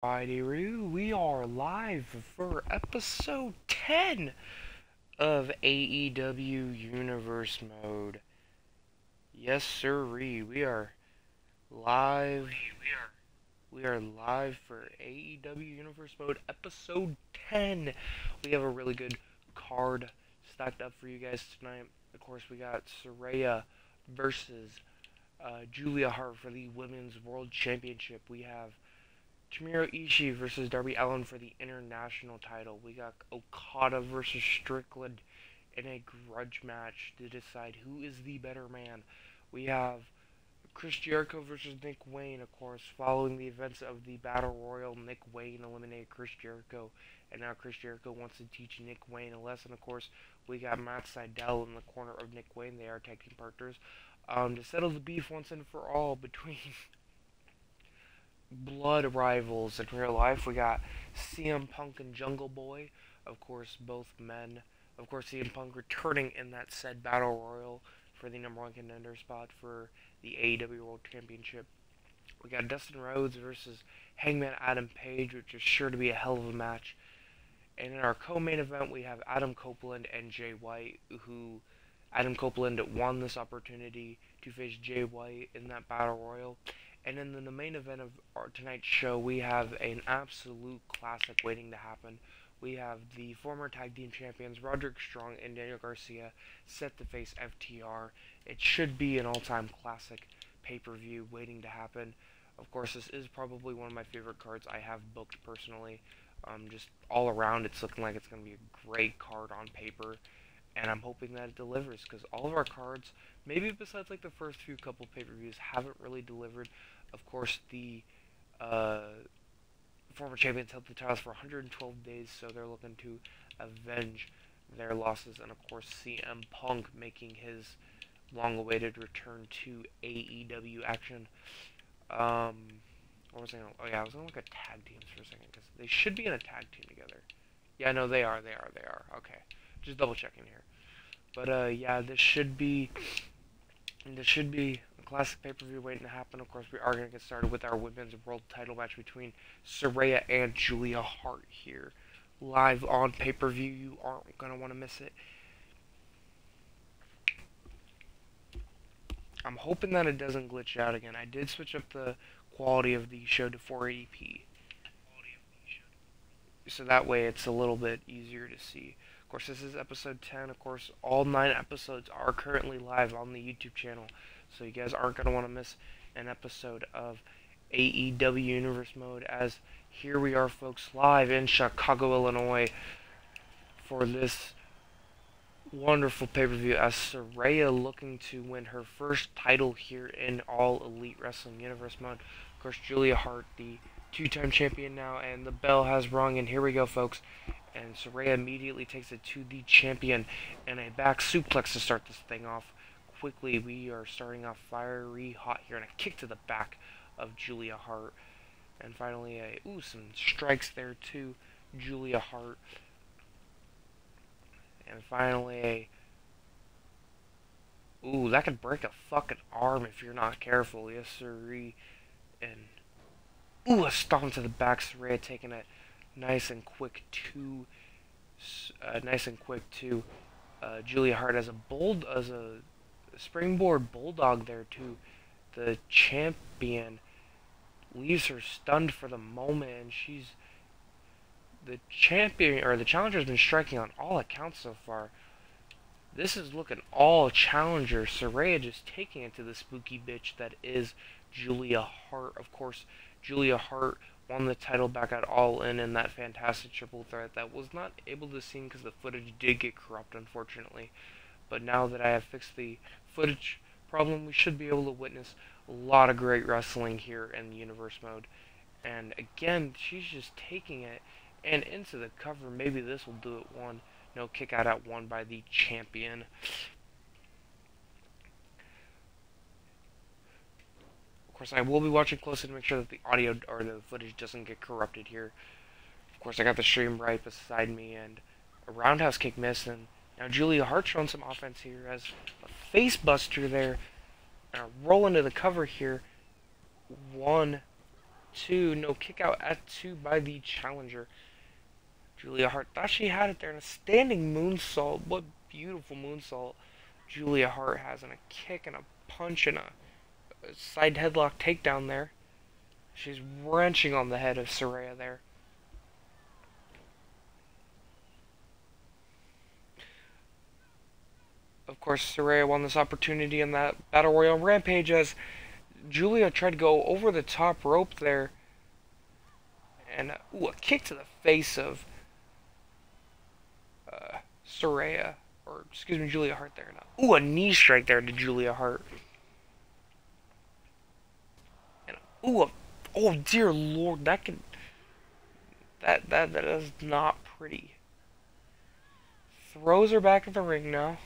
Alrighty, we are live for episode 10 of AEW Universe Mode. Yes, sirree, live. We are live for AEW Universe Mode episode 10. We have a really good card stacked up for you guys tonight. Of course, we got Saraya versus Julia Hart for the Women's World Championship. We have Tomohiro Ishii versus Darby Allin for the international title. We got Okada versus Strickland in a grudge match to decide who is the better man. We have Chris Jericho versus Nick Wayne, of course, following the events of the Battle Royal. Nick Wayne eliminated Chris Jericho, and now Chris Jericho wants to teach Nick Wayne a lesson. Of course, we got Matt Sydal in the corner of Nick Wayne. They are tag team partners. To settle the beef once and for all between blood rivals in real life. We got CM Punk and Jungle Boy, of course, both men. Of course, CM Punk returning in that said Battle Royal for the number one contender spot for the AEW World Championship. We got Dustin Rhodes versus Hangman Adam Page, which is sure to be a hell of a match. And in our co-main event, we have Adam Copeland and Jay White, who Adam Copeland won this opportunity to face Jay White in that Battle Royal. And in the main event of tonight's show, we have an absolute classic waiting to happen. We have the former tag team champions Roderick Strong and Daniel Garcia set to face FTR. It should be an all-time classic pay-per-view waiting to happen. Of course, this is probably one of my favorite cards I have booked personally. Just all around, it's looking like it's going to be a great card on paper. And I'm hoping that it delivers, because all of our cards, maybe besides like the first few couple pay-per-views, haven't really delivered. Of course, the former champions held the titles for 112 days, so they're looking to avenge their losses. And of course, CM Punk making his long-awaited return to AEW action. What was I gonna? Oh yeah, I was gonna look at tag teams for a second, because they should be in a tag team together. Yeah, no, they are. Okay. Just double checking here. But yeah, this should be a classic pay-per-view waiting to happen. Of course, we are going to get started with our women's world title match between Saraya and Julia Hart here, live on pay-per-view. You aren't going to want to miss it. I'm hoping that it doesn't glitch out again. I did switch up the quality of the show to 480p, so that way it's a little bit easier to see. Of course, this is episode 10. Of course, all 9 episodes are currently live on the YouTube channel, so you guys aren't going to want to miss an episode of AEW Universe Mode, as here we are, folks, live in Chicago, Illinois, for this wonderful pay-per-view, as Saraya looking to win her first title here in All Elite Wrestling Universe Mode. Of course, Julia Hart, the 2-time champion now, and the bell has rung, and here we go, folks. And Saraya immediately takes it to the champion, and a back suplex to start this thing off. Quickly, we are starting off fiery hot here, and a kick to the back of Julia Hart. And finally, some strikes there to Julia Hart. And finally, that could break a fucking arm if you're not careful. Yes, sirree. And a stomp to the back. Saraya taking it nice and quick to Julia Hart as a springboard bulldog there to the champion. Leaves her stunned for the moment, and the challenger's been striking on all accounts so far. This is looking all challenger. Saraya just taking it to the spooky bitch that is Julia Hart. Of course, Julia Hart won the title back at All In that fantastic triple threat that was not able to see because the footage did get corrupt, unfortunately. But now that I have fixed the footage problem, we should be able to witness a lot of great wrestling here in the Universe Mode. And again, she's just taking it and into the cover. Maybe this will do it. One. No, kick out at 1 by the champion. Of course, I will be watching closely to make sure that the audio or the footage doesn't get corrupted here. Of course, I got the stream right beside me, and a roundhouse kick missed, and now Julia Hart showing some offense here as a face buster there, and a roll into the cover here. 1, 2. No, kick out at 2 by the challenger. Julia Hart thought she had it there in a standing moonsault. What beautiful moonsault Julia Hart has, and a kick and a punch and a side headlock takedown there. She's wrenching on the head of Saraya there. Of course, Saraya won this opportunity in that Battle Royal Rampage as Julia tried to go over the top rope there. And, a kick to the face of Saraya. Or, excuse me, Julia Hart there. Now. A knee strike there to Julia Hart. And, oh dear lord, that can... That is not pretty. Throws her back in the ring now.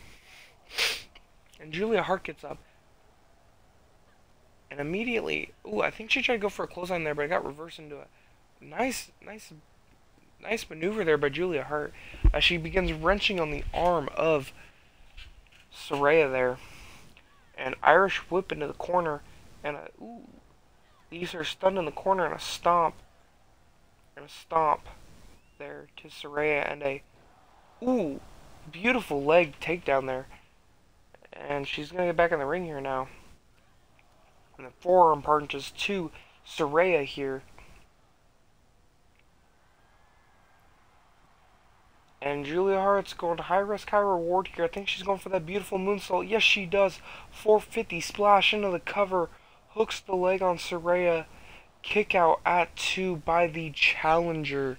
And Julia Hart gets up. And immediately, I think she tried to go for a clothesline there, but it got reversed into a nice maneuver there by Julia Hart. As she begins wrenching on the arm of Saraya there. And Irish whip into the corner. And leaves her stunned in the corner and a stomp. And a stomp there to Saraya. And a, beautiful leg takedown there. And she's going to get back in the ring here now. And the forearm punches to Saraya here. And Julia Hart's going to high risk, high reward here. I think she's going for that beautiful moonsault. Yes, she does. 450 splash into the cover. Hooks the leg on Saraya. Kick out at 2 by the challenger.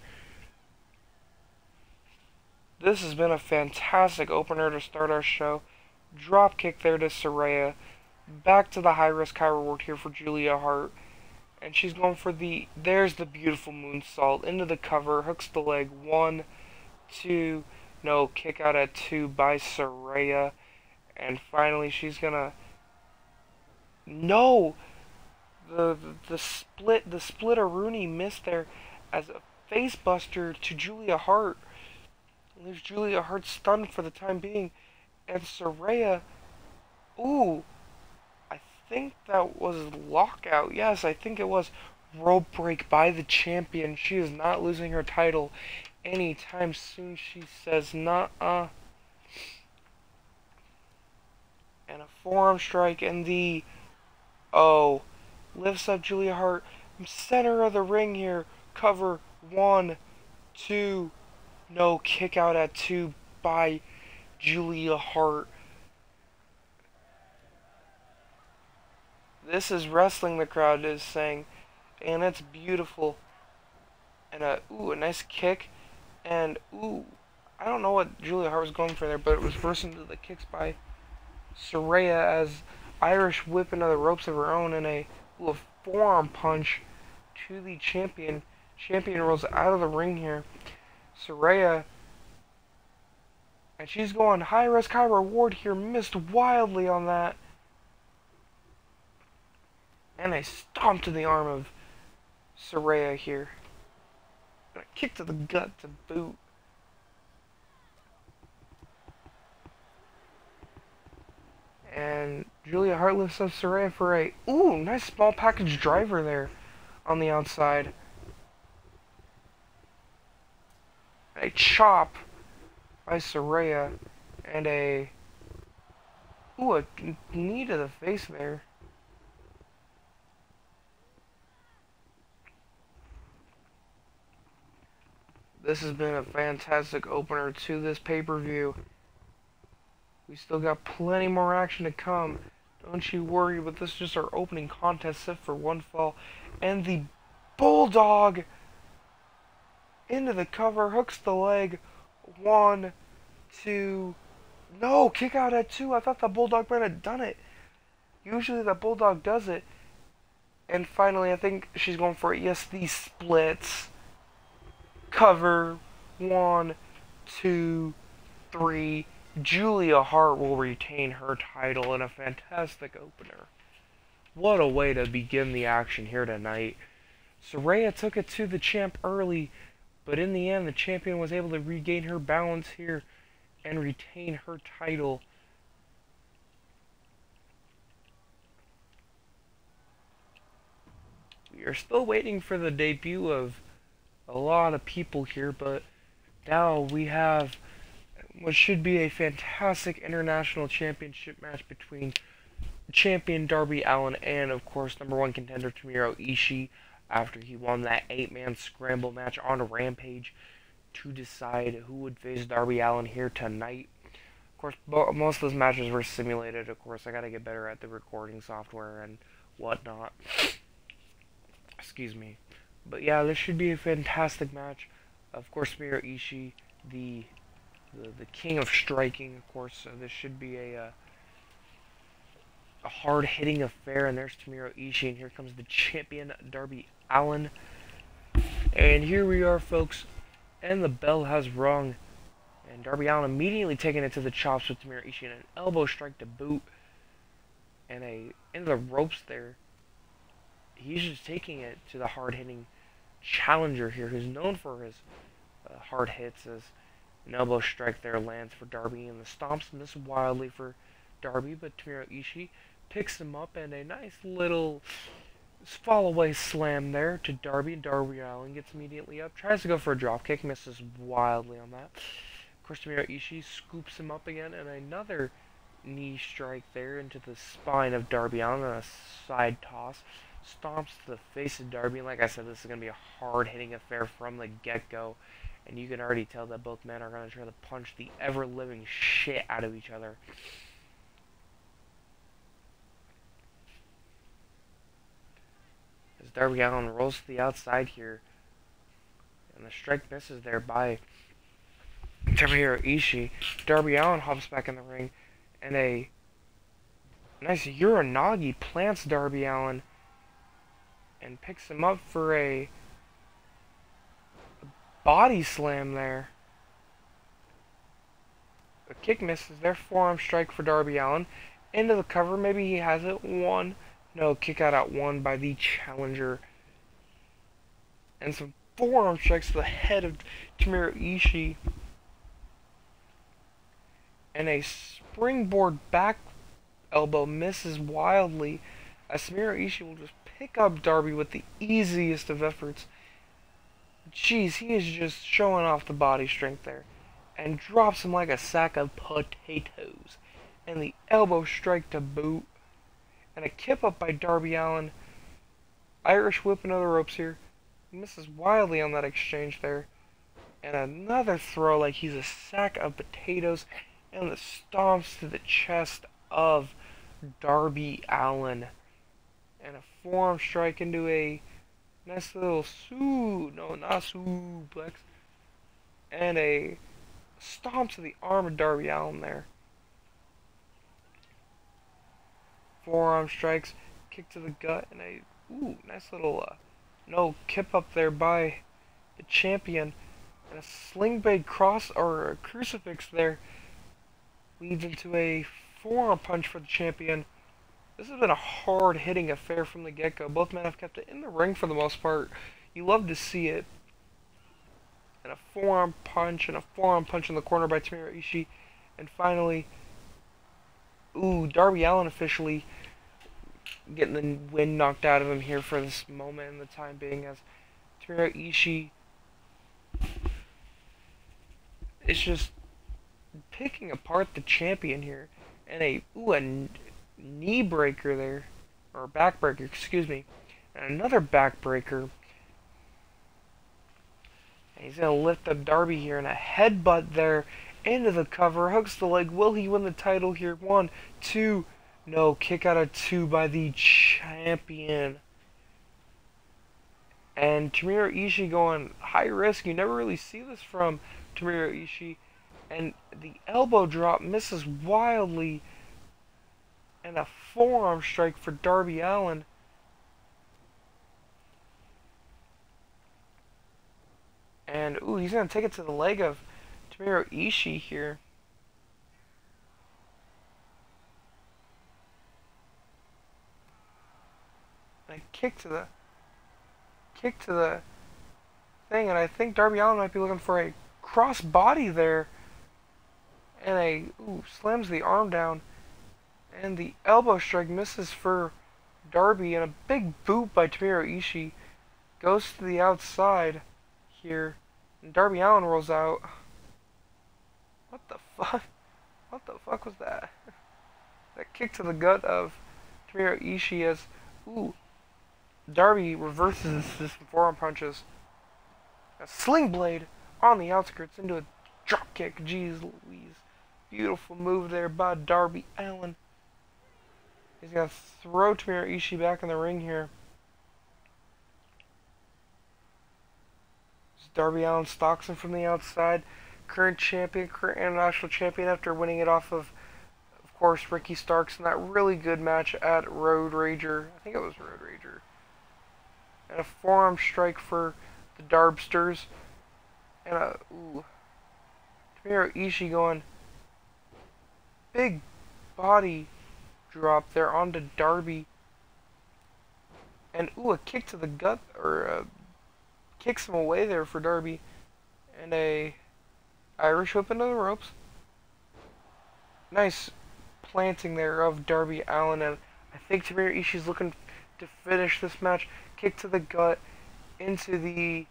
This has been a fantastic opener to start our show. Drop kick there to Saraya. Back to the high risk, high reward here for Julia Hart. And she's going for there's the beautiful moonsault into the cover. Hooks the leg. 1, 2, no, kick out at 2 by Saraya. And finally she's gonna... No! The split-a-rooney missed there as a face buster to Julia Hart. Leaves Julia Hart stunned for the time being. And Saraya, I think that was lockout. Yes, I think it was. Rope break by the champion. She is not losing her title anytime soon, she says. Nuh-uh. And a forearm strike and lifts up Julia Hart. Center of the ring here. Cover. 1, 2, no, kick out at 2 by Julia Hart. This is wrestling, the crowd is saying. And it's beautiful. And a nice kick. And, I don't know what Julia Hart was going for there, but it was reversed into the kicks by Saraya as Irish whip into the ropes of her own and a forearm punch to the champion. Champion rolls out of the ring here. Saraya, and she's going high risk, high reward here. Missed wildly on that. And a stomp to the arm of Saraya here. And a kick to the gut to boot. And Julia Hart lifts up Saraya for a nice small package driver there on the outside. A chop by Saraya and a knee to the face there. This has been a fantastic opener to this pay-per-view. We still got plenty more action to come. Don't you worry, but this is just our opening contest set for one fall. And the Bulldog into the cover, hooks the leg. 1, 2, no, kick out at 2. I thought the Bulldog might have done it. Usually the Bulldog does it. And finally, I think she's going for it. Yes, the splits. Cover. 1, 2, 3. Julia Hart will retain her title in a fantastic opener. What a way to begin the action here tonight. Saraya took it to the champ early, but in the end, the champion was able to regain her balance here and retain her title. we are still waiting for the debut of a lot of people here, but now we have what should be a fantastic international championship match between champion Darby Allin and, of course, number one contender Tomohiro Ishii after he won that 8-man scramble match on Rampage to decide who would face Darby Allin here tonight. Of course, most of those matches were simulated. Of course, I gotta get better at the recording software and whatnot. Excuse me. But yeah, this should be a fantastic match. Of course, Tomohiro Ishii, the king of striking, of course. So this should be a hard-hitting affair. And there's Tomohiro Ishii, and here comes the champion, Darby Allin. And here we are, folks. And the bell has rung. And Darby Allin immediately taking it to the chops with Tomohiro Ishii and an elbow strike to boot. And into the ropes there. He's just taking it to the hard-hitting challenger here, who's known for his hard hits, as an elbow strike there lands for Darby, and the stomps miss wildly for Darby, but Tomohiro Ishii picks him up, and a nice little fall-away slam there to Darby, and Darby Allin gets immediately up, tries to go for a dropkick, misses wildly on that. Of course, Tomohiro Ishii scoops him up again, and another knee strike there into the spine of Darby Allin, and a side toss. Stomps to the face of Darby, and like I said, this is going to be a hard-hitting affair from the get-go, and you can already tell that both men are going to try to punch the ever-living shit out of each other. As Darby Allin rolls to the outside here, and the strike misses there by Tomohiro Ishii. Darby Allin hops back in the ring, and a nice Uranagi plants Darby Allin and picks him up for a body slam there. A kick misses there. Forearm strike for Darby Allin. Into the cover. Maybe he has it. One. No, kick out at one by the challenger. And some forearm strikes to the head of Tomohiro Ishii. And a springboard back elbow misses wildly, as Tomohiro Ishii will just pick up Darby with the easiest of efforts. Jeez, he is just showing off the body strength there. And drops him like a sack of potatoes. And the elbow strike to boot. And a kip up by Darby Allin. Irish whip into the ropes here. Misses wildly on that exchange there. And another throw like he's a sack of potatoes. And the stomps to the chest of Darby Allin. And a forearm strike into a nice little suplex. And a stomp to the arm of Darby Allin there. Forearm strikes, kick to the gut, and a nice little kip up there by the champion. And a sling blade cross or a crucifix there leads into a forearm punch for the champion. This has been a hard-hitting affair from the get-go. Both men have kept it in the ring for the most part. You love to see it. And a forearm punch in the corner by Tomohiro Ishii. And finally, Darby Allin officially getting the wind knocked out of him here for this moment in the time being, as Tomohiro Ishii is just picking apart the champion here. And a knee breaker there, or back breaker, excuse me, and another back breaker. And he's gonna lift up Darby here, and a headbutt there into the cover, hooks the leg. Will he win the title here? 1, 2, no, kick out of 2 by the champion. And Tomohiro Ishii going high risk. You never really see this from Tomohiro Ishii. And the elbow drop misses wildly. And a forearm strike for Darby Allin. And, he's going to take it to the leg of Tomohiro Ishii here. And a kick to the thing. And I think Darby Allin might be looking for a cross body there. And slams the arm down. And the elbow strike misses for Darby, and a big boot by Tomohiro Ishii goes to the outside here. And Darby Allin rolls out. What the fuck? What the fuck was that? That kick to the gut of Tomohiro Ishii as, ooh, Darby reverses his forearm punches. A sling blade on the outskirts into a drop kick. Jeez Louise. Beautiful move there by Darby Allin. He's going to throw Tomohiro Ishii back in the ring here. Darby Allin stalks him from the outside. Current champion, current international champion after winning it off of course, Ricky Starks in that really good match at Road Rager. I think it was Road Rager. And a forearm strike for the Darbsters. And a, Tomohiro Ishii going big body drop there onto Darby. And, a kick to the gut, or kicks him away there for Darby. And a Irish whip into the ropes. Nice planting there of Darby Allin, and I think Tomohiro Ishii's looking to finish this match. Kick to the gut into the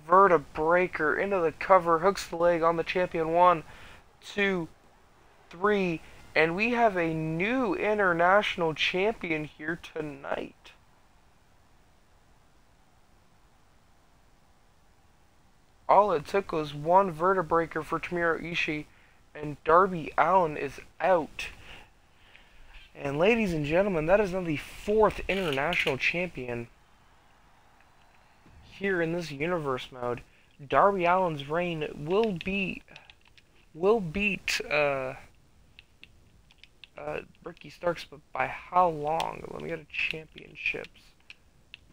vertebreaker into the cover, hooks the leg on the champion. 1, 2, 3, and we have a new international champion here tonight. All it took was one vertebreaker for Tomohiro Ishii, and Darby Allin is out. And ladies and gentlemen, that is now the 4th international champion here in this universe mode. Darby Allin's reign will beat Ricky Starks, but by how long? Let me go to championships.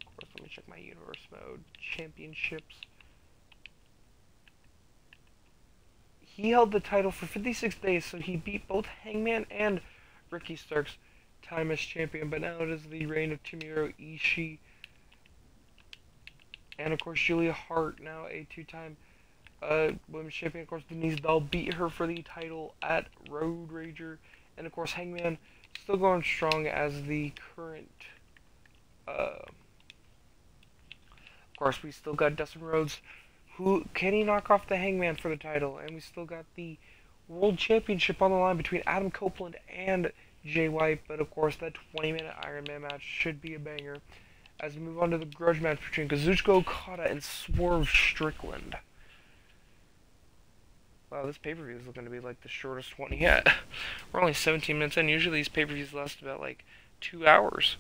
Of course, let me check my universe mode. Championships. He held the title for 56 days, so he beat both Hangman and Ricky Starks, time as champion. But now it is the reign of Tomohiro Ishii. And of course, Julia Hart, now a 2-time women's champion. Of course, Denise Dahl beat her for the title at Road Rager. And of course, Hangman still going strong as the current. Of course, we still got Dustin Rhodes. Who can he knock off the Hangman for the title? And we still got the World Championship on the line between Adam Copeland and Jay White. But of course, that 20-minute Iron Man match should be a banger. As we move on to the grudge match between Kazuchika Okada and Swerve Strickland. Wow, this pay-per-view is looking to be like the shortest one yet. We're only 17 minutes in. Usually these pay-per-views last about like 2 hours.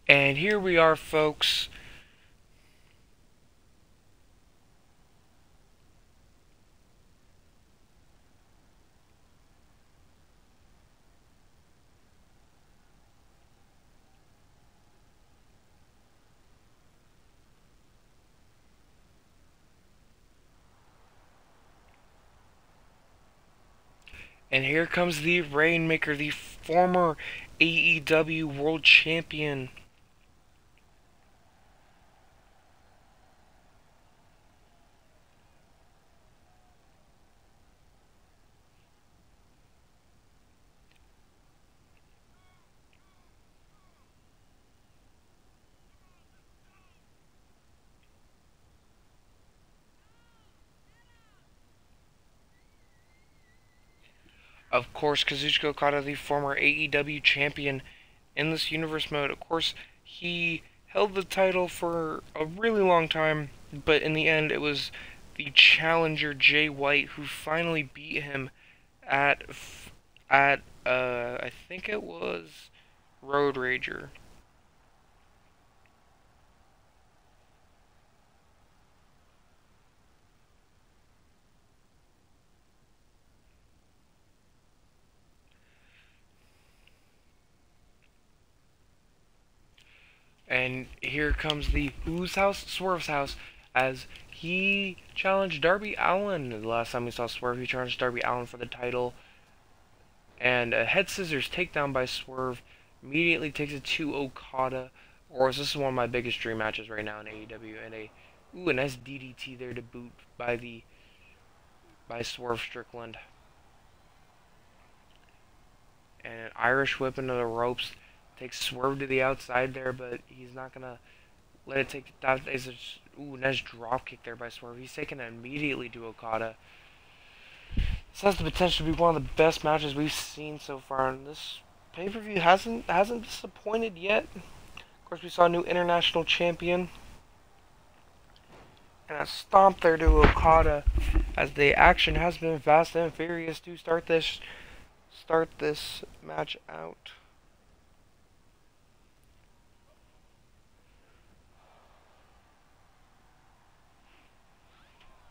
And here we are, folks. And here comes the Rainmaker, the former AEW World Champion. Of course, Kazuchika Okada, the former AEW champion in this universe mode. Of course, he held the title for a really long time, but in the end, it was the challenger Jay White who finally beat him at I think it was Road Rager. And here comes the whose house? Swerve's house, as he challenged Darby Allin. The last time we saw Swerve, he challenged Darby Allin for the title. And a head scissors takedown by Swerve immediately takes it to Okada. Or this is one of my biggest dream matches right now in AEW. And a nice DDT there to boot by Swerve Strickland. And an Irish whip into the ropes takes Swerve to the outside there, but he's not gonna let it take that. Nice drop kick there by Swerve. He's taking it immediately to Okada. This has the potential to be one of the best matches we've seen so far, and this pay-per-view hasn't disappointed yet. Of course, we saw a new international champion, and a stomp there to Okada, as the action has been fast and furious to start this match out.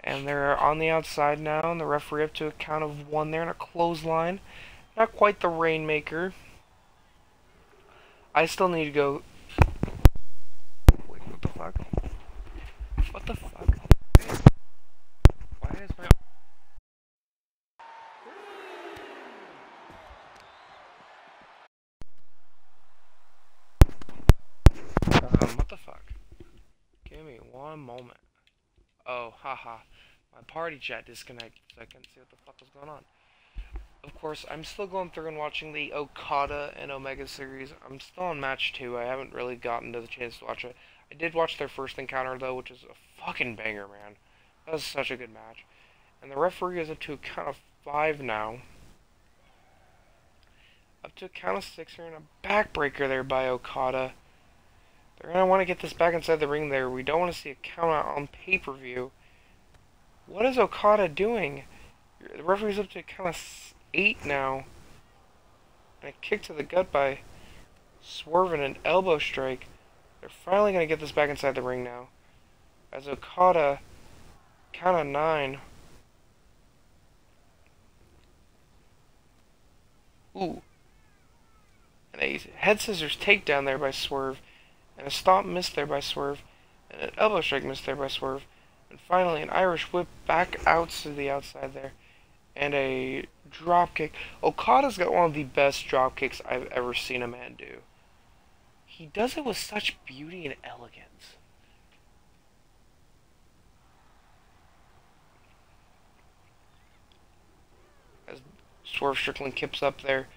And they're on the outside now, and the referee up to a count of 1 there in a clothesline. Not quite the Rainmaker. I still need to go. Wait, what the fuck? What the fuck? Why is my. What the fuck? Give me one moment. Oh, haha. My party chat disconnected, so I couldn't see what the fuck was going on. Of course, I'm still going through and watching the Okada and Omega series. I'm still on match 2. I haven't really gotten to the chance to watch it. I did watch their first encounter, though, which is a fucking banger, man. That was such a good match. And the referee is up to a count of 5 now. Up to a count of 6 here, and a backbreaker there by Okada. They're going to want to get this back inside the ring there. We don't want to see a count out on pay-per-view. What is Okada doing? The referee's up to a count of 8 now. And a kick to the gut by Swerve and an elbow strike. They're finally going to get this back inside the ring now. As Okada, count of 9. Ooh. And a head scissors takedown there by Swerve. And a stomp missed there by Swerve. And an elbow strike missed there by Swerve. And finally an Irish whip back out to the outside there. And a drop kick. Okada's got one of the best drop kicks I've ever seen a man do. He does it with such beauty and elegance. As Swerve Strickland kips up there,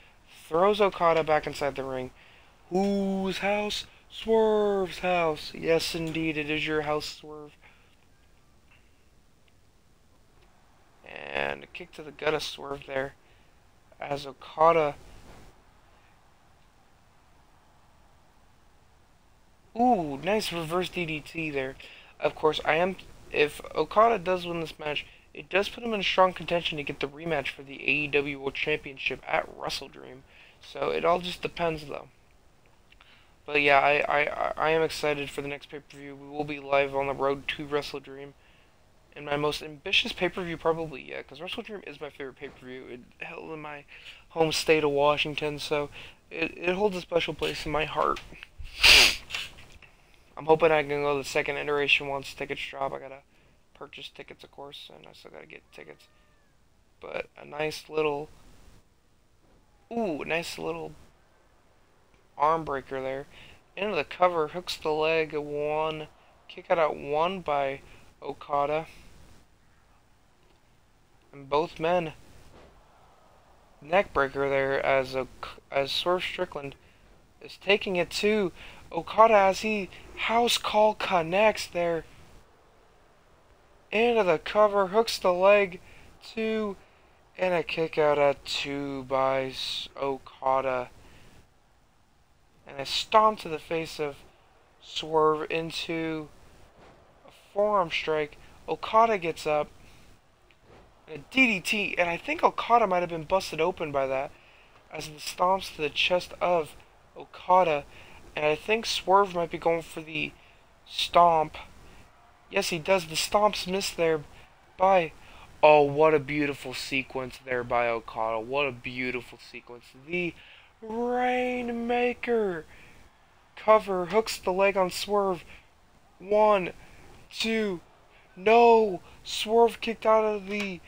throws Okada back inside the ring. Whose house? Swerve's house. Yes, indeed, it is your house, Swerve. And a kick to the gut of Swerve there. As Okada. Ooh, nice reverse DDT there. Of course, if Okada does win this match, it does put him in strong contention to get the rematch for the AEW World Championship at WrestleDream. So it all just depends, though. But yeah, I am excited for the next pay-per-view. We will be live on the road to WrestleDream. And my most ambitious pay-per-view probably yet, because WrestleDream is my favorite pay-per-view. It held in my home state of Washington, so it holds a special place in my heart. I'm hoping I can go the second iteration once tickets drop. I gotta purchase tickets, of course, and I still gotta get tickets. But a nice little arm breaker there. Into the cover, hooks the leg, 1. Kick out at 1 by Okada. And both men. Neck breaker there as Swerve Strickland is taking it to Okada as he house call connects there. Into the cover, hooks the leg, 2. And a kick out at 2 by Okada. And a stomp to the face of Swerve into a forearm strike. Okada gets up. And a DDT. And I think Okada might have been busted open by that. As it stomps to the chest of Okada. And I think Swerve might be going for the stomp. Yes, he does. The stomp's missed there by... Oh, what a beautiful sequence there by Okada. What a beautiful sequence. The Rainmaker Cover, hooks the leg on Swerve. 1, 2, no! Swerve kicked out of the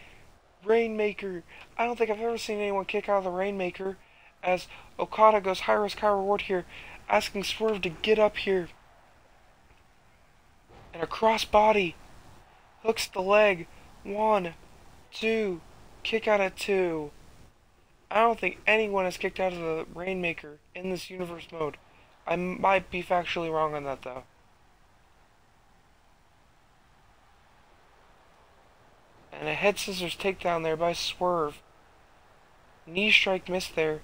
Rainmaker. I don't think I've ever seen anyone kick out of the Rainmaker. As Okada goes high risk, high reward here, asking Swerve to get up here. And a crossbody hooks the leg. 1, 2, kick out at 2. I don't think anyone has kicked out of the Rainmaker in this universe mode. I might be factually wrong on that though. And a head scissors takedown there by Swerve. Knee strike missed there.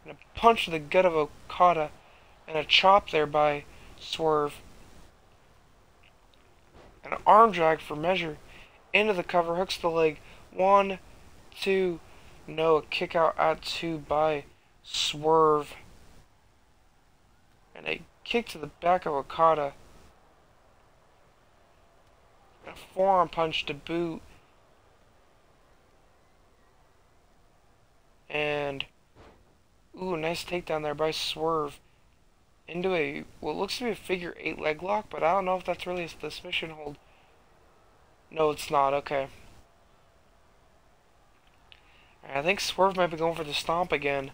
And a punch to the gut of Okada. And a chop there by Swerve. And an arm drag for measure. Into the cover, hooks the leg. 1, 2, no, a kick out at 2 by Swerve. And a kick to the back of Okada. And a forearm punch to boot. And, ooh, nice takedown there by Swerve. Into a, what looks to be a figure 8 leg lock, but I don't know if that's really the submission hold. No, it's not, okay. I think Swerve might be going for the stomp again.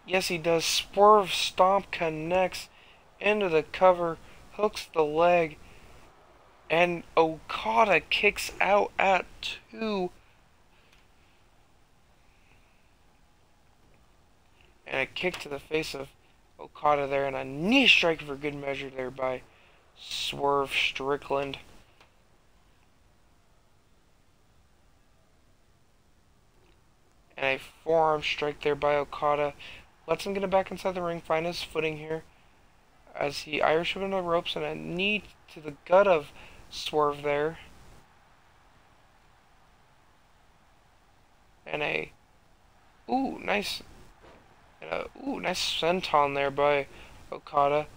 Yes, he does. Swerve stomp connects into the cover, hooks the leg, and Okada kicks out at 2. And a kick to the face of Okada there, and a knee strike for good measure there by Swerve Strickland. And a forearm strike there by Okada. Lets him get it back inside the ring, find his footing here. As he Irish him into the ropes, and a knee to the gut of Swerve there. And a, ooh, nice senton there by Okada.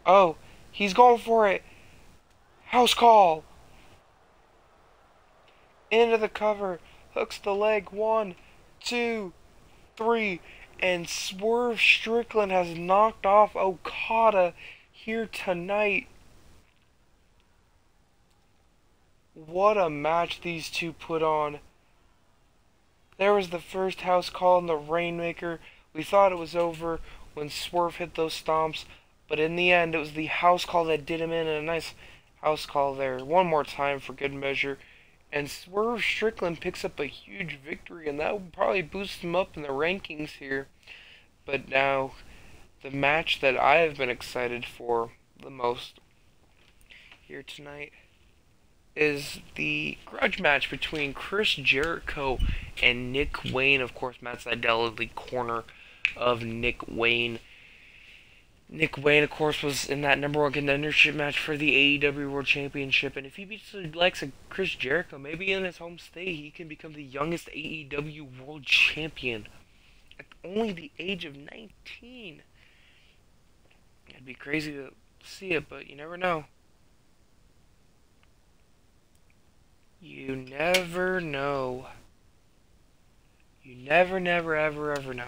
Oh, he's going for it. House call. Into the cover. Hooks the leg. 1, 2, 3. And Swerve Strickland has knocked off Okada here tonight. What a match these two put on. There was the first house call in the Rainmaker. We thought it was over when Swerve hit those stomps, but in the end it was the house call that did him in, and a nice house call there. One more time for good measure. And Swerve Strickland picks up a huge victory, and that will probably boost him up in the rankings here. But now, the match that I have been excited for the most here tonight is the grudge match between Chris Jericho and Nick Wayne. Of course, Matt Sydal in the corner of Nick Wayne. Nick Wayne, of course, was in that number 1 contendership match for the AEW World Championship. And if he beats the likes of Chris Jericho, maybe in his home state, he can become the youngest AEW World Champion at only the age of 19. It'd be crazy to see it, but you never know. You never know. You never, ever know.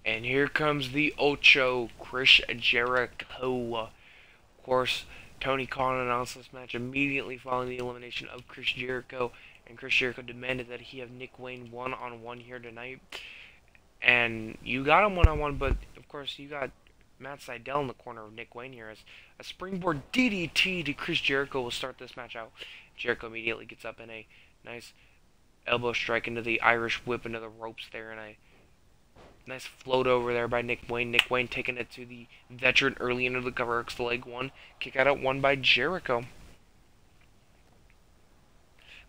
And here comes the Ocho, Chris Jericho. Of course, Tony Khan announced this match immediately following the elimination of Chris Jericho, and Chris Jericho demanded that he have Nick Wayne one-on-one here tonight. And you got him one-on-one, but of course you got Matt Sydal in the corner of Nick Wayne here as a springboard DDT to Chris Jericho will start this match out. Jericho immediately gets up in a nice elbow strike into the Irish whip into the ropes there, and a nice float over there by Nick Wayne. Nick Wayne taking it to the veteran early into the cover. Hooks the leg 1. Kick out at 1 by Jericho. Of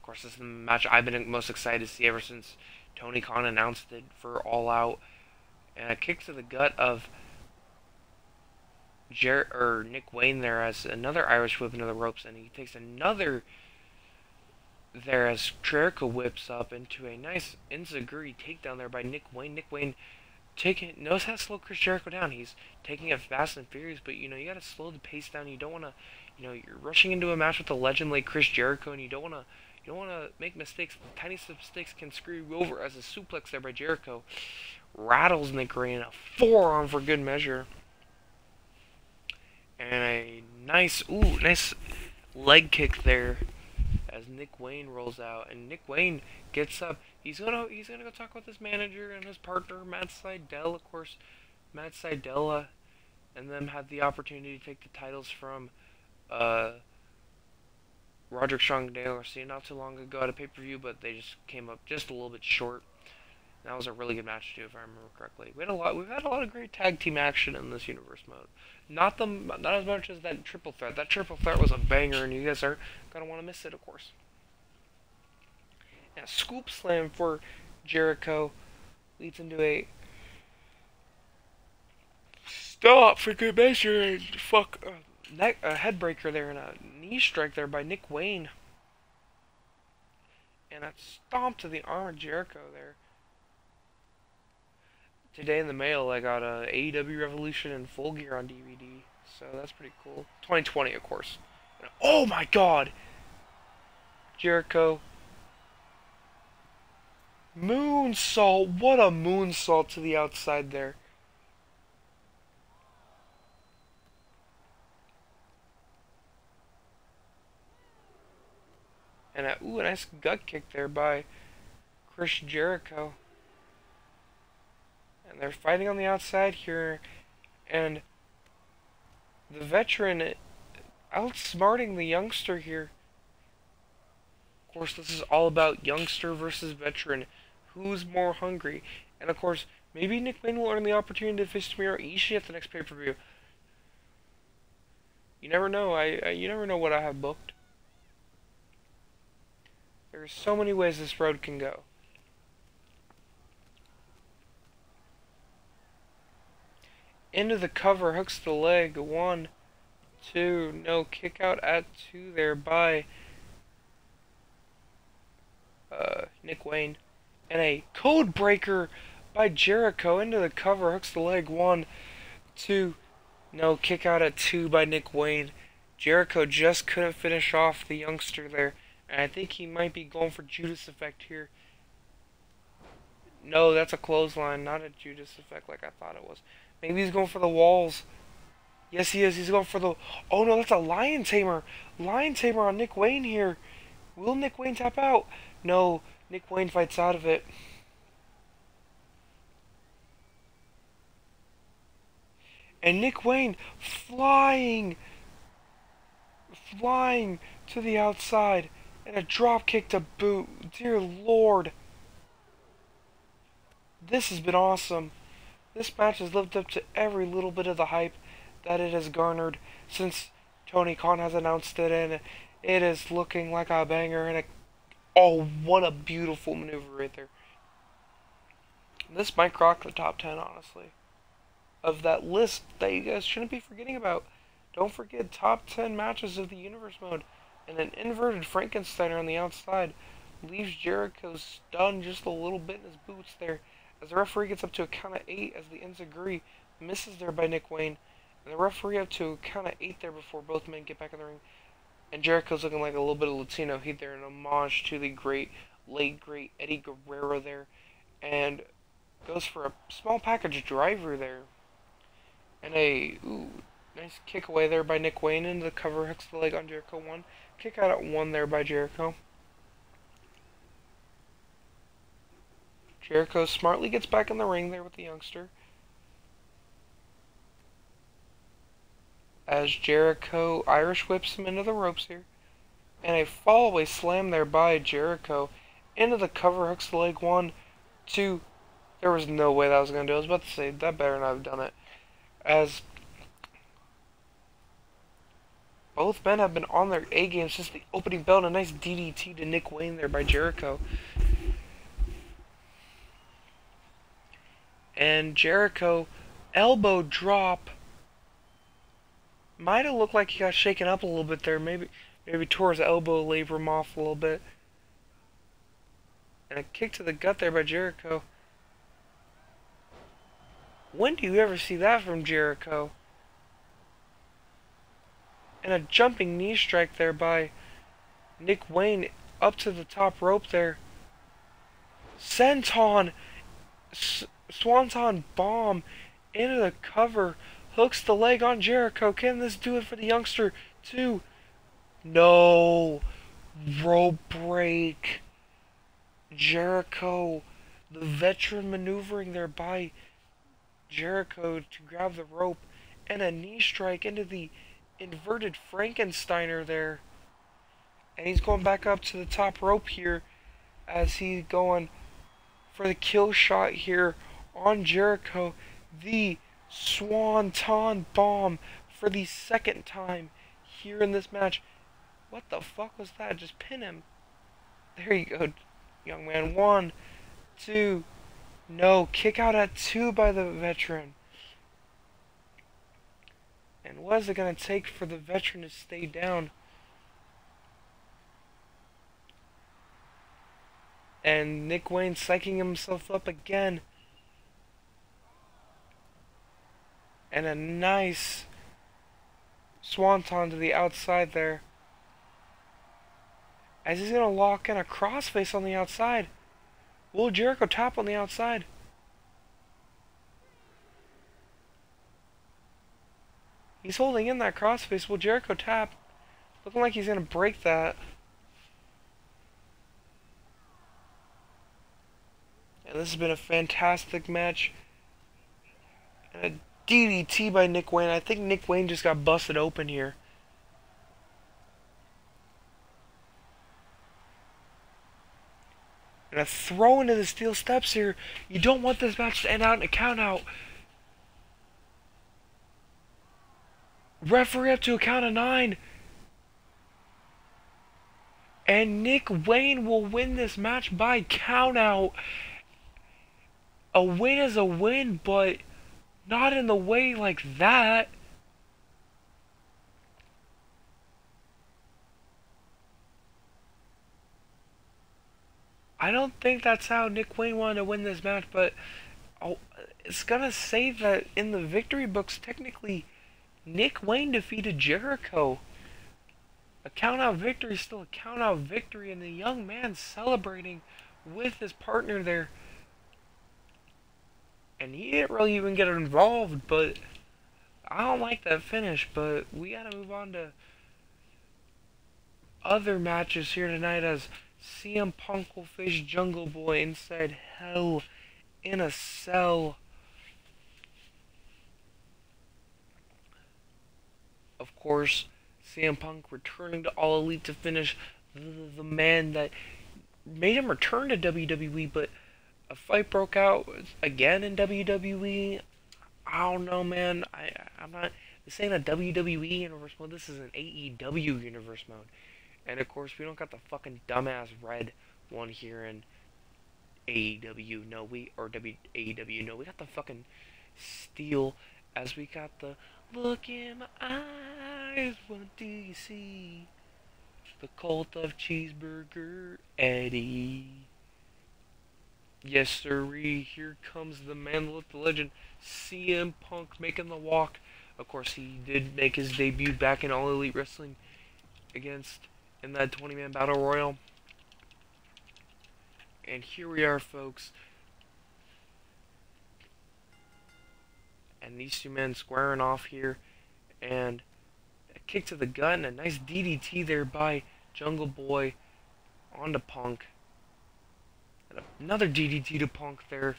course, this is the match I've been most excited to see ever since Tony Khan announced it for All Out. And a kick to the gut of Nick Wayne there as another Irish whip into the ropes. And he takes another there as Jericho whips up into a nice enziguri takedown there by Nick Wayne. Nick Wayne knows how to slow Chris Jericho down. He's taking it fast and furious, but you gotta slow the pace down. You don't wanna, you're rushing into a match with a legend like Chris Jericho, and you don't wanna make mistakes. The tiniest of mistakes can screw you over. As a suplex there by Jericho rattles Nick Wayne, a forearm for good measure, and a nice leg kick there as Nick Wayne rolls out, and Nick Wayne gets up. He's gonna go talk with his manager and his partner Matt Sydal, of course. Matt Sydal and them had the opportunity to take the titles from uh, Roderick Strong and Daniel Garcia not too long ago at a pay-per-view, but they just came up just a little bit short. That was a really good match too, if I remember correctly. We've had a lot of great tag team action in this universe mode. Not as much as that triple threat. That triple threat was a banger, and you guys are gonna want to miss it, of course. And a scoop slam for Jericho leads into a stop for good measure, and a head breaker there, and a knee strike there by Nick Wayne, and a stomp to the arm of Jericho there. Today in the mail, I got a AEW Revolution in full gear on DVD, so that's pretty cool. 2020, of course. And, oh my God, Jericho moonsault! What a moonsault to the outside there. And a nice gut kick there by Chris Jericho. And they're fighting on the outside here, and the veteran outsmarting the youngster here. Of course, this is all about youngster versus veteran. Who's more hungry? And of course, maybe Nick Wayne will earn the opportunity to face Tomohiro Ishii at the next pay-per-view. You never know. You never know what I have booked. There are so many ways this road can go. Into the cover, hooks the leg. 1, 2, no, kick out at 2 there by Nick Wayne. And a code breaker by Jericho into the cover, hooks the leg. 1, 2, no, kick out at 2 by Nick Wayne. Jericho just couldn't finish off the youngster there, and I think he might be going for Judas effect here. No, that's a clothesline, not a Judas effect like I thought it was. Maybe he's going for the walls. Yes, he is. He's going for the... Oh, no, that's a Lion Tamer. Lion Tamer on Nick Wayne here. Will Nick Wayne tap out? No, Nick Wayne fights out of it. And Nick Wayne flying to the outside. And a drop kick to boot. Dear Lord. This has been awesome. This match has lived up to every little bit of the hype that it has garnered since Tony Khan has announced it, and it is looking like a banger. And oh, what a beautiful maneuver right there. This might crock the top 10, honestly, of that list that you guys shouldn't be forgetting about. Don't forget top 10 matches of the Universe mode, and an inverted Frankensteiner on the outside leaves Jericho stunned just a little bit in his boots there, as the referee gets up to a count of 8 as the enziguri misses there by Nick Wayne. And the referee up to a count of 8 there before both men get back in the ring. And Jericho's looking like a little bit of Latino heat there, an homage to the late great Eddie Guerrero there. And goes for a small package driver there. And a nice kick away there by Nick Wayne into the cover, hooks the leg on Jericho. 1. Kick out at 1 there by Jericho. Jericho smartly gets back in the ring there with the youngster. As Jericho Irish whips him into the ropes here. And a fallaway slam there by Jericho. Into the cover, hooks the leg. 1, 2. There was no way that was going to do it. I was about to say, that better not have done it. As both men have been on their A game since the opening bell. And a nice DDT to Nick Wayne there by Jericho. And Jericho, elbow drop. Might have looked like he got shaken up a little bit there. Maybe tore his elbow labrum off a little bit. And a kick to the gut there by Jericho. When do you ever see that from Jericho? And a jumping knee strike there by Nick Wayne up to the top rope there. Senton! Swanton bomb into the cover. Hooks the leg on Jericho. Can this do it for the youngster? 2. No. Rope break. Jericho. The veteran maneuvering there by Jericho to grab the rope. And a knee strike into the inverted Frankensteiner there. And he's going back up to the top rope here as he's going for the kill shot here on Jericho. The Swanton bomb for the second time here in this match. What the fuck was that? Just pin him. There you go, young man. 1, 2. No, kick out at 2 by the veteran. And what is it going to take for the veteran to stay down? And Nick Wayne psyching himself up again. And a nice swanton to the outside there. As he's going to lock in a crossface on the outside. Will Jericho tap on the outside? He's holding in that crossface. Will Jericho tap? Looking like he's going to break that. And this has been a fantastic match. And a DDT by Nick Wayne. I think Nick Wayne just got busted open here. And a throw into the steel steps here. You don't want this match to end out in a count out. Referee up to a count of 9. And Nick Wayne will win this match by count out. A win is a win, but not in the way like that. I don't think that's how Nick Wayne wanted to win this match, but it's gonna say that in the victory books, technically, Nick Wayne defeated Jericho. A count-out victory is still a count-out victory, and the young man celebrating with his partner there. And he didn't really even get involved, but I don't like that finish, but we gotta move on to other matches here tonight as CM Punk will face Jungle Boy inside Hell in a Cell. Of course, CM Punk returning to All Elite to finish the man that made him return to WWE, but a fight broke out again in WWE. I don't know, man. I'm not. This ain't a WWE universe mode. This is an AEW universe mode. And of course, we don't got the fucking dumbass red one here in AEW. No, AEW. No, we got the fucking steel. As we got the look in my eyes, what do you see? The cult of Cheeseburger Eddie. Yes, sirree. Here comes the man, the legend, CM Punk making the walk. Of course, he did make his debut back in All Elite Wrestling in that 20-man battle royal. And here we are, folks. And these two men squaring off here. And a kick to the gut and a nice DDT there by Jungle Boy onto Punk. And another DDT to Punk there.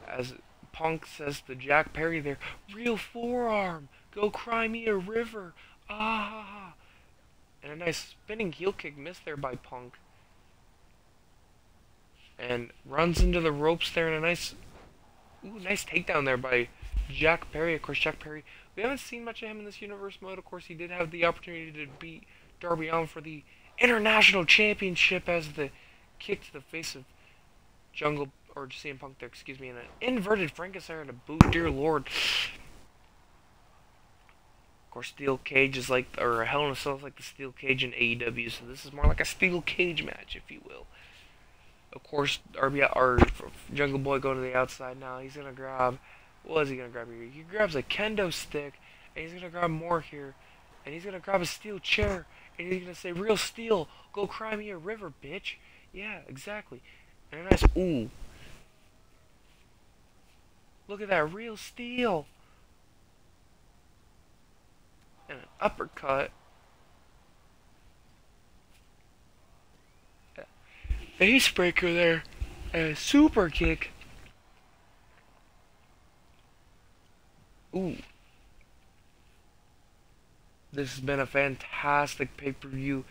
As Punk says to Jack Perry there, real forearm, go cry me a river. Ah. And a nice spinning heel kick missed there by Punk. And runs into the ropes there and a nice takedown there by Jack Perry. Of course, Jack Perry, we haven't seen much of him in this universe mode. Of course, he did have the opportunity to beat Darby Allin for the International Championship as the kick to the face of CM Punk there, excuse me, and an inverted Frankenstein to boot, dear lord. Of course, steel cage is like, or Hell in a Cell is like the steel cage in AEW, so this is more like a steel cage match, if you will. Of course, RBI or Jungle Boy going to the outside now. He's gonna grab. What is he gonna grab here? He grabs a kendo stick, and he's gonna grab more here, and he's gonna grab a steel chair, and he's gonna say, "Real steel, go cry me a river, bitch." Yeah, exactly. And a nice ooh. Look at that, real steel. And an uppercut. Face breaker there. And a super kick. Ooh. This has been a fantastic pay-per-view.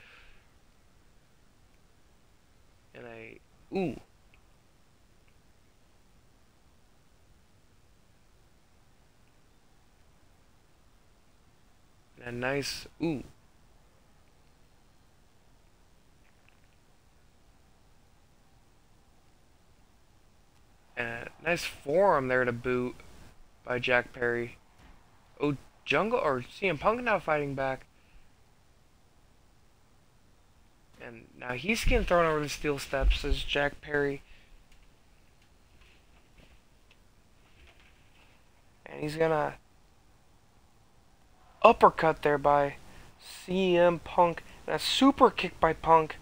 And ooh. And a nice, ooh. And a nice forearm there to boot by Jack Perry. Oh, Jungle or CM Punk now fighting back. And now he's getting thrown over the steel steps as Jack Perry. And he's gonna uppercut there by CM Punk. And a super kick by Punk.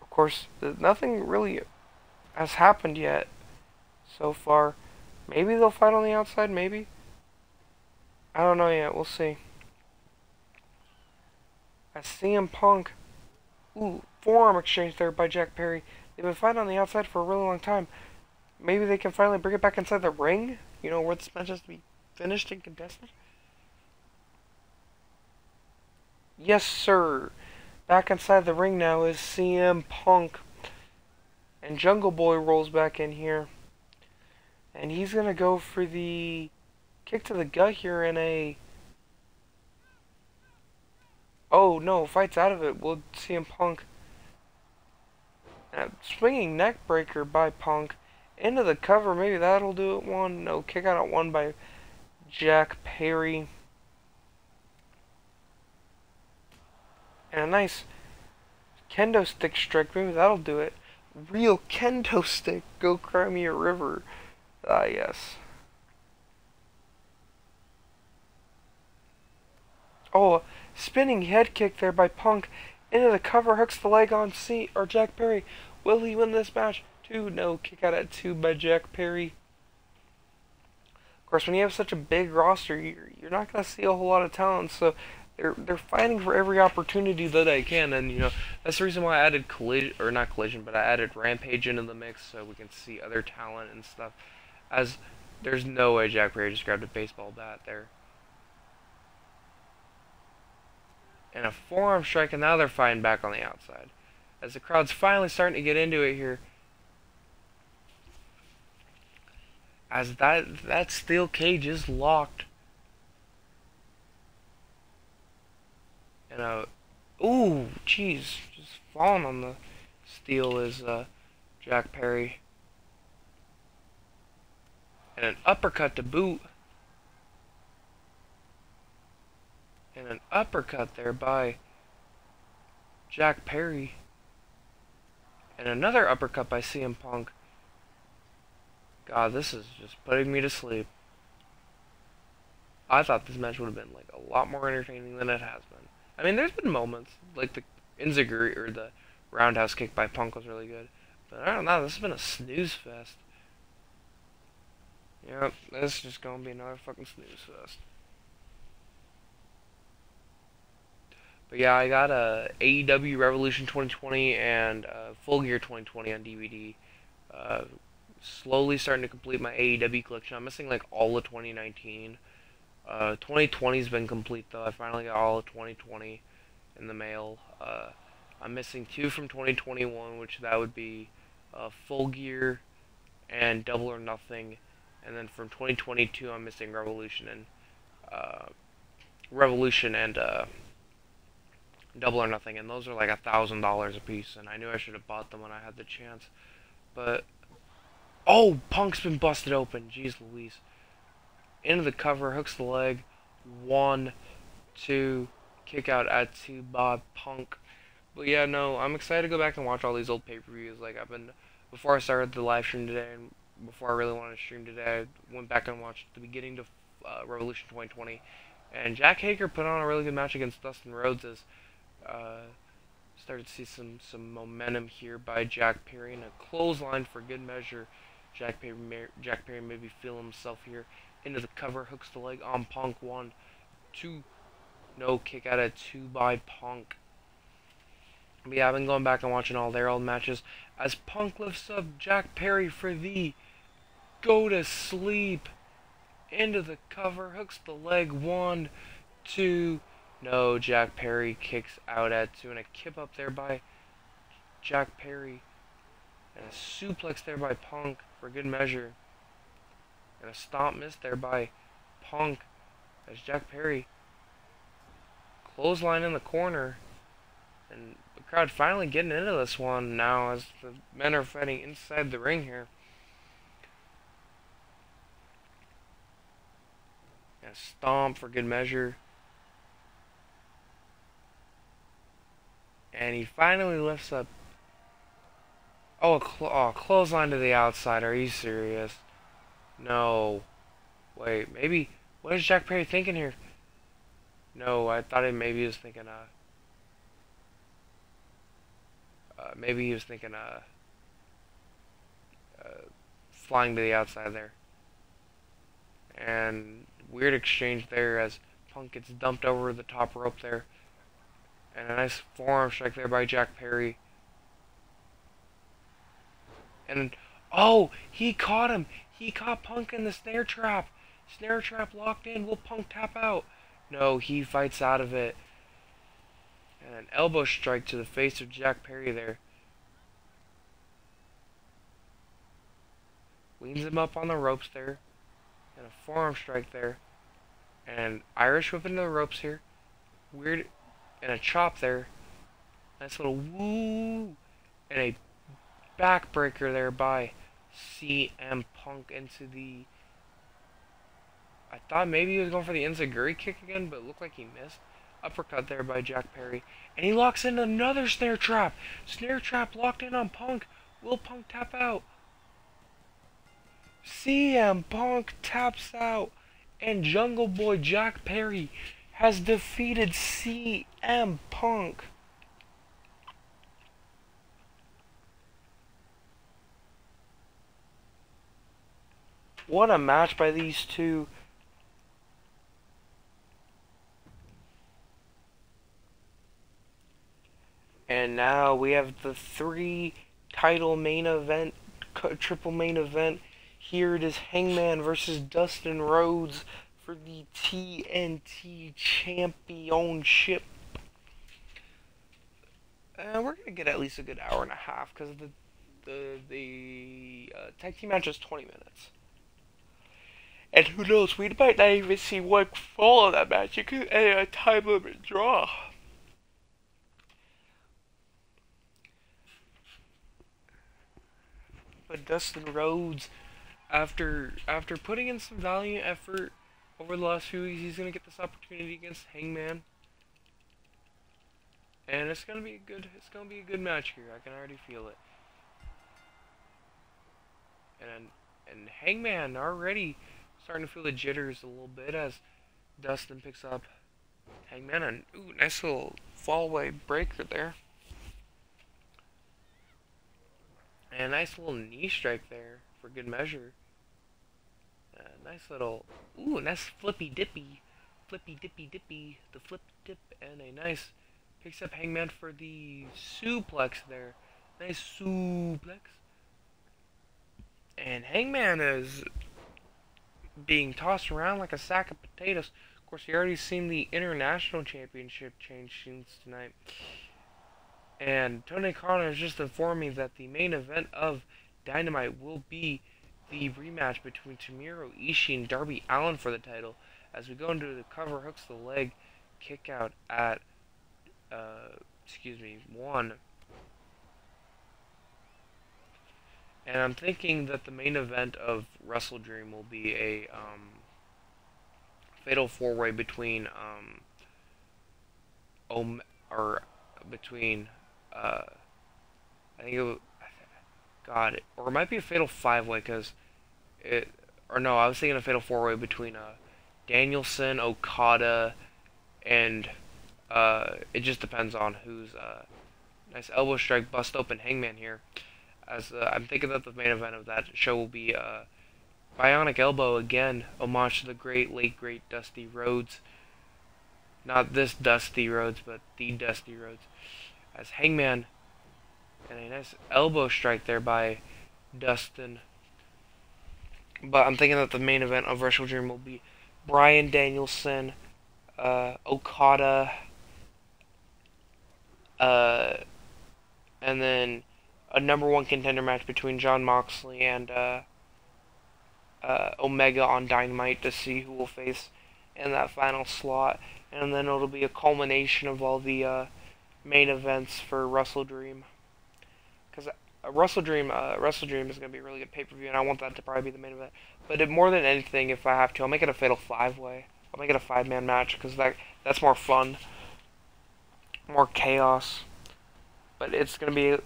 Of course, nothing really has happened yet so far. Maybe they'll fight on the outside, maybe. I don't know yet, we'll see. As CM Punk, ooh, forearm exchange there by Jack Perry. They've been fighting on the outside for a really long time. Maybe they can finally bring it back inside the ring, you know, where this match has to be finished and contested. Yes, sir. Back inside the ring now is CM Punk. And Jungle Boy rolls back in here. And he's going to go for the kick to the gut here in a... Oh, no, fights out of it. We'll CM Punk. And a swinging neck breaker by Punk. Into the cover, maybe that'll do it one. No, kick out at one by Jack Perry. And a nice kendo stick strike, maybe that'll do it. Real kendo stick, go cry me a river. Ah, yes. Oh, spinning head kick there by Punk. Into the cover, hooks the leg on Jack Perry. Will he win this match? 2, no, kick out at 2 by Jack Perry. Of course, when you have such a big roster, you're not going to see a whole lot of talent, so they're fighting for every opportunity that they can, and you know that's the reason why I added I added Rampage into the mix so we can see other talent and stuff. As there's no way Jack Perry just grabbed a baseball bat there. And a forearm strike, and now they're fighting back on the outside. As the crowd's finally starting to get into it here. As that steel cage is locked. And ooh, jeez, just falling on the steel is Jack Perry. And an uppercut to boot. And an uppercut there by Jack Perry. And another uppercut by CM Punk. God, this is just putting me to sleep. I thought this match would have been like a lot more entertaining than it has been. I mean, there's been moments like the Enziguri or the roundhouse kick by Punk was really good, but I don't know. This has been a snooze fest. Yep, this is just gonna be another fucking snooze fest. But yeah, I got a AEW Revolution 2020 and Full Gear 2020 on DVD. Slowly starting to complete my AEW collection. I'm missing like all of 2019. 2020's been complete though. I finally got all of 2020 in the mail. I'm missing 2 from 2021, which that would be Full Gear and Double or Nothing. And then from 2022, I'm missing Revolution and Double or Nothing, and those are like $1,000 a piece. And I knew I should have bought them when I had the chance, but oh, Punk's been busted open. Jeez Louise. into the cover, hooks the leg. 1, 2, kick out at 2 by Punk. But yeah, no, I'm excited to go back and watch all these old pay-per-views. Like I've been before I started the live stream today, and before I really wanted to stream today, I went back and watched the beginning to Revolution 2020, and Jack Hager put on a really good match against Dustin Rhodes. As started to see some momentum here by Jack Perry and a clothesline for good measure. Jack Perry maybe feel himself here into the cover, hooks the leg on Punk. 1, 2, no, kick out at 2 by Punk. But yeah, I've been going back and watching all their old matches as Punk lifts up Jack Perry for the go to sleep into the cover, hooks the leg. 1, 2, no, Jack Perry kicks out at 2, and a kip up there by Jack Perry, and a suplex there by Punk for good measure, and a stomp miss there by Punk as Jack Perry clothesline in the corner, and the crowd finally getting into this one now as the men are fighting inside the ring here. And a stomp for good measure. And he finally lifts up. Oh, clothesline to the outside. Are you serious? No. Wait, maybe. What is Jack Perry thinking here? No, I thought maybe he was thinking, maybe he was thinking, flying to the outside there. And weird exchange there as Punk gets dumped over the top rope there. And a nice forearm strike there by Jack Perry. And, oh, he caught him. He caught Punk in the snare trap. Snare trap locked in. Will Punk tap out? No, he fights out of it. And an elbow strike to the face of Jack Perry there. Leans him up on the ropes there. And a forearm strike there. And Irish whip into the ropes here. Weird. And a chop there. Nice little woo. And a backbreaker there by CM Punk into the... I thought maybe he was going for the enziguri kick again, but it looked like he missed. Uppercut there by Jack Perry. And he locks in another snare trap. Snare trap locked in on Punk. Will Punk tap out? CM Punk taps out. And Jungle Boy Jack Perry has defeated CM Punk. What a match by these two. And now we have the 3 title main event, triple main event. Here it is Hangman versus Dustin Rhodes for the TNT Championship. We're going to get at least a good hour and a half because the tag team match is 20 minutes. And who knows, we might not even see one fall of that match. It could end a time limit draw. But Dustin Rhodes, after putting in some valiant effort over the last few weeks, he's gonna get this opportunity against Hangman, and it's gonna be a good match here. I can already feel it. And Hangman already starting to feel the jitters a little bit as Dustin picks up Hangman, and ooh, nice little fallaway breaker there. And a nice little knee strike there for good measure. Nice little, ooh, nice flippy dippy, the flip dip, and a nice, picks up Hangman for the suplex there. Nice suplex. And Hangman is being tossed around like a sack of potatoes. Of course, you already seen the International Championship change scenes tonight. And Tony Khan has just informed me that the main event of Dynamite will be the rematch between Tomohiro Ishii and Darby Allin for the title. As we go into the cover, hooks the leg, kick out at, 1. And I'm thinking that the main event of Wrestle Dream will be a fatal four-way between or between I think it was, God, or it might be a fatal five-way because it or no, I was thinking a fatal four-way between Danielson, Okada, and it just depends on who's nice elbow strike, bust open Hangman here. As I'm thinking that the main event of that show will be Bionic Elbow again, homage to the late great Dusty Rhodes. Not this Dusty Rhodes, but the Dusty Rhodes. As Hangman, and a nice elbow strike there by Dustin. But I'm thinking that the main event of Wrestle Dream will be Bryan Danielson, Okada, uh, and then a number one contender match between Jon Moxley and Omega on Dynamite to see who will face in that final slot. And then it'll be a culmination of all the main events for Wrestle Dream. Because Wrestle Dream is going to be a really good pay-per-view, and I want that to probably be the main event. But more than anything, if I have to, I'll make it a fatal five-way. I'll make it a five-man match, because that's more fun, more chaos. But it's going to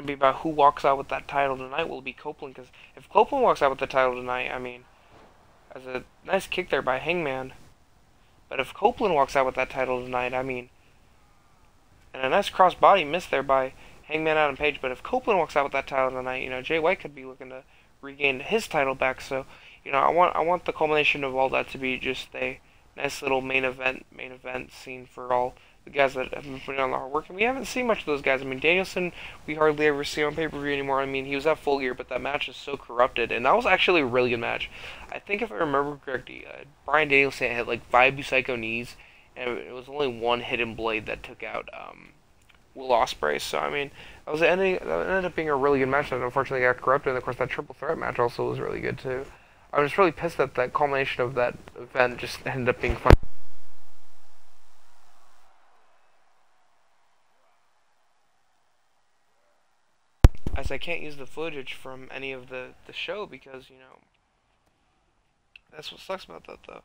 be about who walks out with that title tonight. Will it be Copeland? Because if Copeland walks out with the title tonight, I mean, as a nice kick there by Hangman. But if Copeland walks out with that title tonight, I mean, and a nice crossbody miss there by Hangman Adam Page. But if Copeland walks out with that title tonight, Jay White could be looking to regain his title back. So, I want the culmination of all that to be just a nice little main event scene for all the guys that have been putting on the hard work. And we haven't seen much of those guys. I mean, Danielson, we hardly ever see on pay-per-view anymore. I mean, he was at Full Gear, but that match is so corrupted. And that was actually a really good match. I think if I remember correctly, Bryan Danielson had like 5 Psycho knees, and it was only one hidden blade that took out Will Ospreay. So, I mean, that ended up being a really good match that unfortunately got corrupted. And, of course, that triple threat match also was really good, too. I was really pissed that that culmination of that event just ended up being fun. As I can't use the footage from any of the show because, that's what sucks about that, though.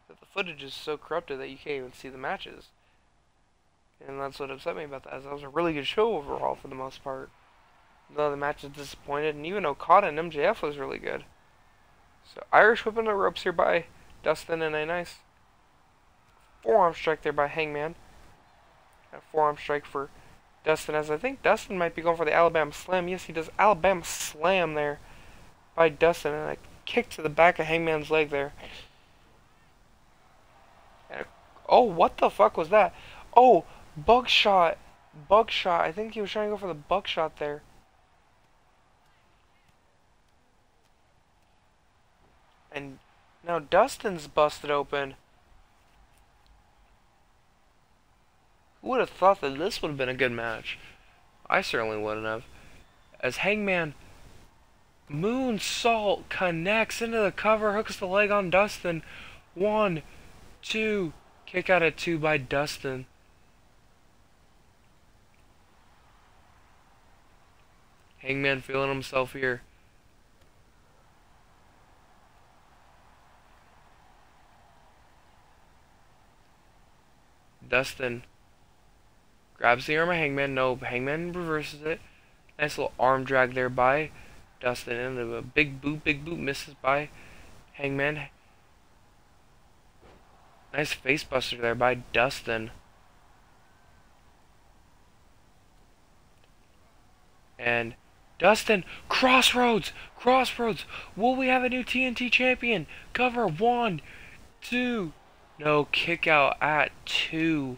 That the footage is so corrupted that you can't even see the matches. And that's what upset me about that, as that was a really good show overall for the most part. Though the match is disappointed, and even Okada and MJF was really good. So, Irish whipping the ropes here by Dustin, and a nice forearm strike there by Hangman. A forearm strike for Dustin, as I think Dustin might be going for the Alabama Slam. Yes, he does Alabama Slam there by Dustin, and a kick to the back of Hangman's leg there. And oh, what the fuck was that? Oh, Buckshot. I think he was trying to go for the Buckshot there. And now Dustin's busted open. Who would have thought that this would have been a good match? I certainly wouldn't have. As Hangman moonsault connects into the cover, hooks the leg on Dustin. 1, 2, kick out at 2 by Dustin. Hangman feeling himself here. Dustin grabs the arm of Hangman. No, Hangman reverses it. Nice little arm drag there by Dustin into a big boot. Misses by Hangman. Nice face buster there by Dustin. And Dustin, Crossroads. Will we have a new TNT champion? Cover 1, 2. No, kick out at 2.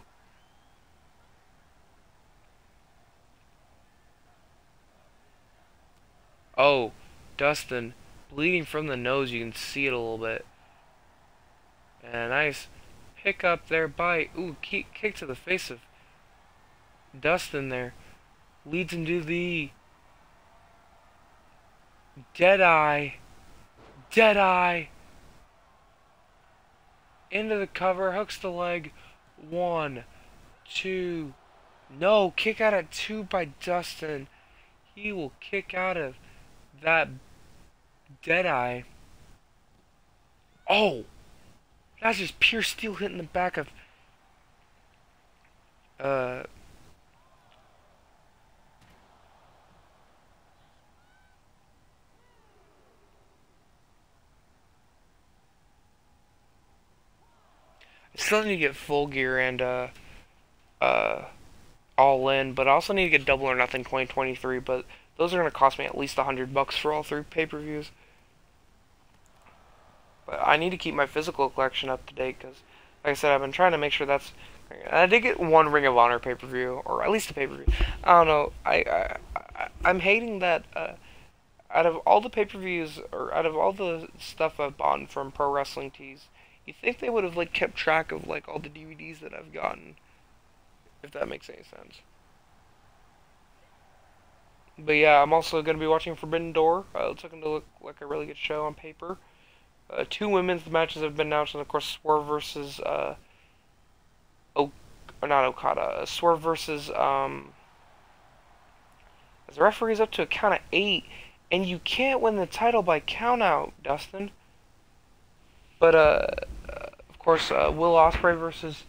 Oh, Dustin, bleeding from the nose. You can see it a little bit. And a nice pick up there by, kick to the face of Dustin there. Leads into the Deadeye. Into the cover, hooks the leg. 1, 2. No, kick out at 2 by Dustin. He will kick out of that Deadeye. Oh! That's just pure steel hitting the back of uh I still need to get Full Gear and uh All In, but I also need to get Double or Nothing 2023, but those are gonna cost me at least $100 for all three pay-per-views. But I need to keep my physical collection up to date because, like I said, I've been trying to make sure that's. I did get one Ring of Honor pay-per-view, or at least a pay-per-view. I don't know. I'm hating that. Out of all the pay-per-views, or out of all the stuff I've bought from Pro Wrestling Tees, you think they would have like kept track of like all the DVDs that I've gotten, if that makes any sense. But yeah, I'm also gonna be watching Forbidden Door. It's looking to look like a really good show on paper. Two women's matches have been announced, and of course Swerve versus or not Okada, Swerve versus as the referee's up to a count of 8, and you can't win the title by count out, Dustin. But of course Will Ospreay versus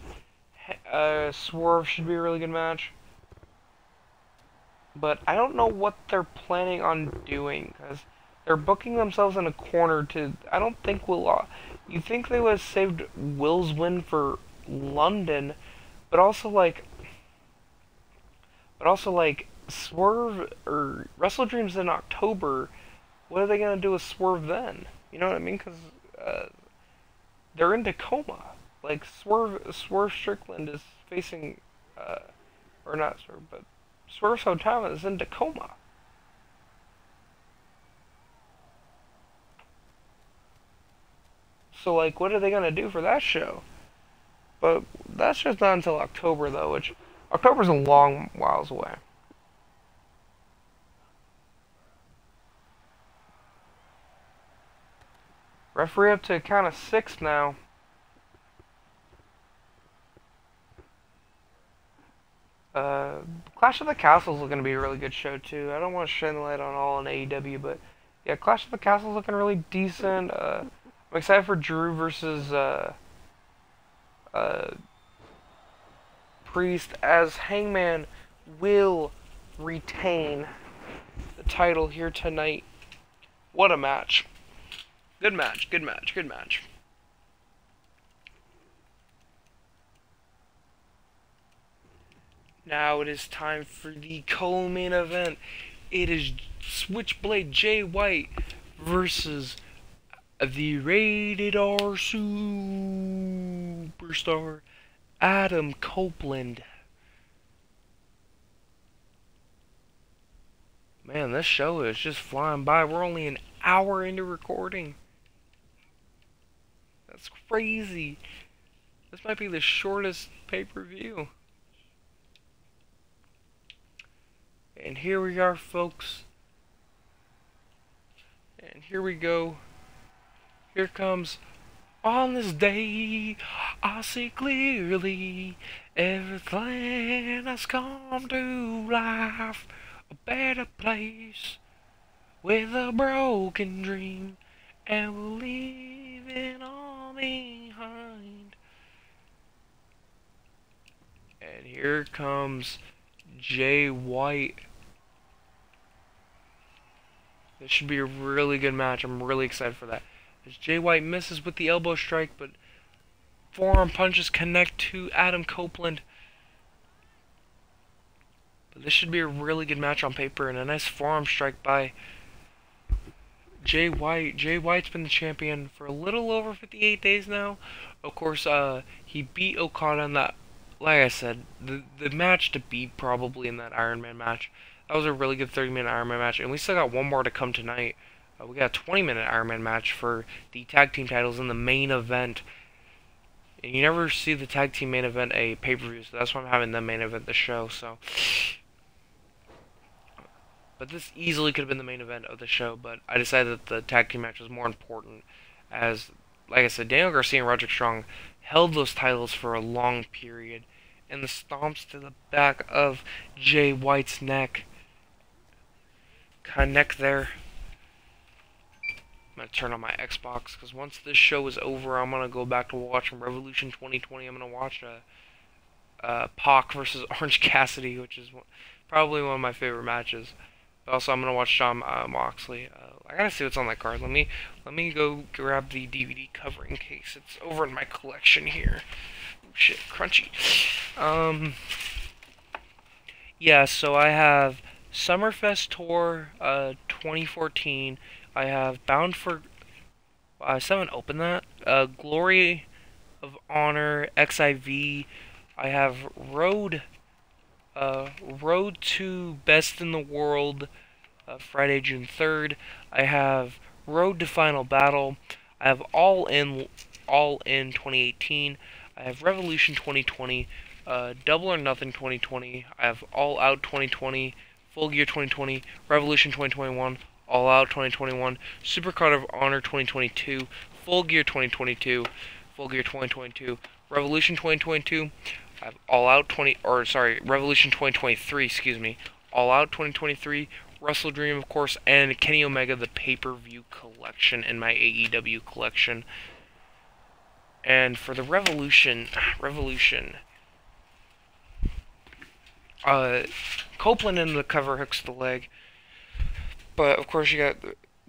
Swerve should be a really good match. But I don't know what they're planning on doing because they're booking themselves in a corner to. I don't think Will. You think they would have saved Will's win for London, but also like. But also like Swerve or Wrestle Dreams in October. What are they gonna do with Swerve then? You know what I mean? Because they're in Tacoma. Like Swerve Strickland is facing, or not Swerve, but Swerve Sotama is in Tacoma. So like, what are they gonna do for that show? But that's just not until October though, which October's a long whiles away. Referee up to a count of 6 now. Clash of the Castles is looking to be a really good show too. I don't want to shine the light on all in AEW, but yeah, Clash of the Castles looking really decent. I'm excited for Drew versus uh, Priest, as Hangman will retain the title here tonight. What a match! Good match, good match, good match. Now it is time for the co-main event. It is Switchblade Jay White versus the Rated R Superstar Adam Copeland. Man, this show is just flying by. We're only an hour into recording. That's crazy. This might be the shortest pay-per-view. And here we are, folks. And here we go. Here comes on this day. I see clearly everything has come to life. A better place with a broken dream, and we'll leave it all behind. And here comes Jay White. This should be a really good match. I'm really excited for that. As Jay White misses with the elbow strike, but forearm punches connect to Adam Copeland. But this should be a really good match on paper, and a nice forearm strike by Jay White. Jay White's been the champion for a little over 58 days now. Of course, he beat Okada in that, like I said, the match to beat probably in that Iron Man match. That was a really good 30-minute Iron Man match, and we still got one more to come tonight. We got a 20-minute Iron Man match for the tag team titles in the main event. And you never see the tag team main event a pay-per-view, so that's why I'm having the main event the show. So, but this easily could have been the main event of the show, but I decided that the tag team match was more important, as, like I said, Daniel Garcia and Roderick Strong held those titles for a long period, and the stomps to the back of Jay White's neck. Connect there. gonna turn on my Xbox because once this show is over, I'm gonna go back to watching Revolution 2020. I'm gonna watch Pac versus Orange Cassidy, which is probably one of my favorite matches. But also, I'm gonna watch John Moxley. I gotta see what's on that card. Let me go grab the DVD covering case. It's over in my collection here. Oh, shit, crunchy. Yeah. So I have Summerfest Tour 2014. I have Bound for. Someone open that. Glory of Honor XIV. I have Road to Best in the World, Friday, June 3rd. I have Road to Final Battle. I have All In 2018. I have Revolution 2020. Double or Nothing 2020. I have All Out 2020. Full Gear 2020. Revolution 2021. All Out 2021. Supercard of Honor 2022. Full Gear 2022. Full Gear 2022. Revolution 2022. I have Revolution 2023, excuse me. All Out 2023, Wrestle Dream, of course, and Kenny Omega, the pay-per-view collection in my AEW collection. And for the Revolution, Copeland in the cover hooks the leg. But, of course, you got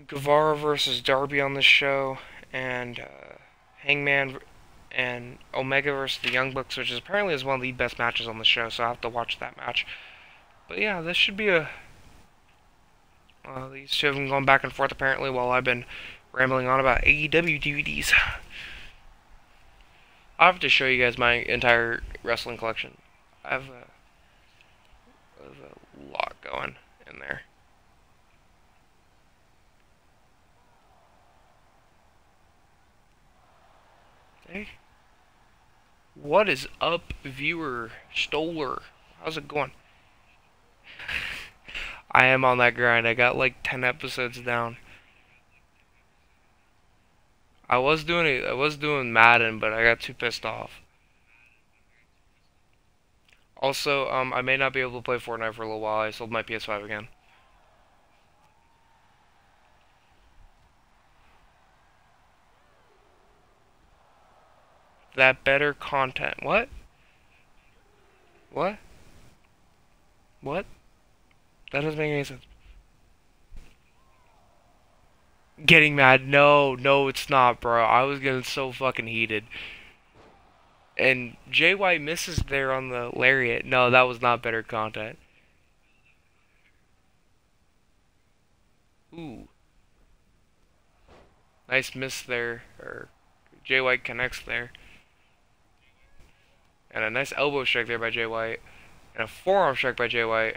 Guevara versus Darby on this show, and Hangman and Omega versus the Young Bucks, which is apparently one of the best matches on the show, so I have to watch that match. But yeah, this should be these two have been going back and forth apparently while I've been rambling on about AEW DVDs. I'll have to show you guys my entire wrestling collection. I have a lot going in there. Hey. What is up, viewer? Stoller. How's it going? I am on that grind. I got like 10 episodes down. I was doing Madden, but I got too pissed off. Also, I may not be able to play Fortnite for a little while. I sold my PS5 again. That better content. What? What? What? That doesn't make any sense. Getting mad? No, no, it's not, bro. I was getting so fucking heated. And Jay White misses there on the lariat. No, that was not better content. Ooh. Nice miss there. Or Jay White connects there. And a nice elbow strike there by Jay White. And a forearm strike by Jay White.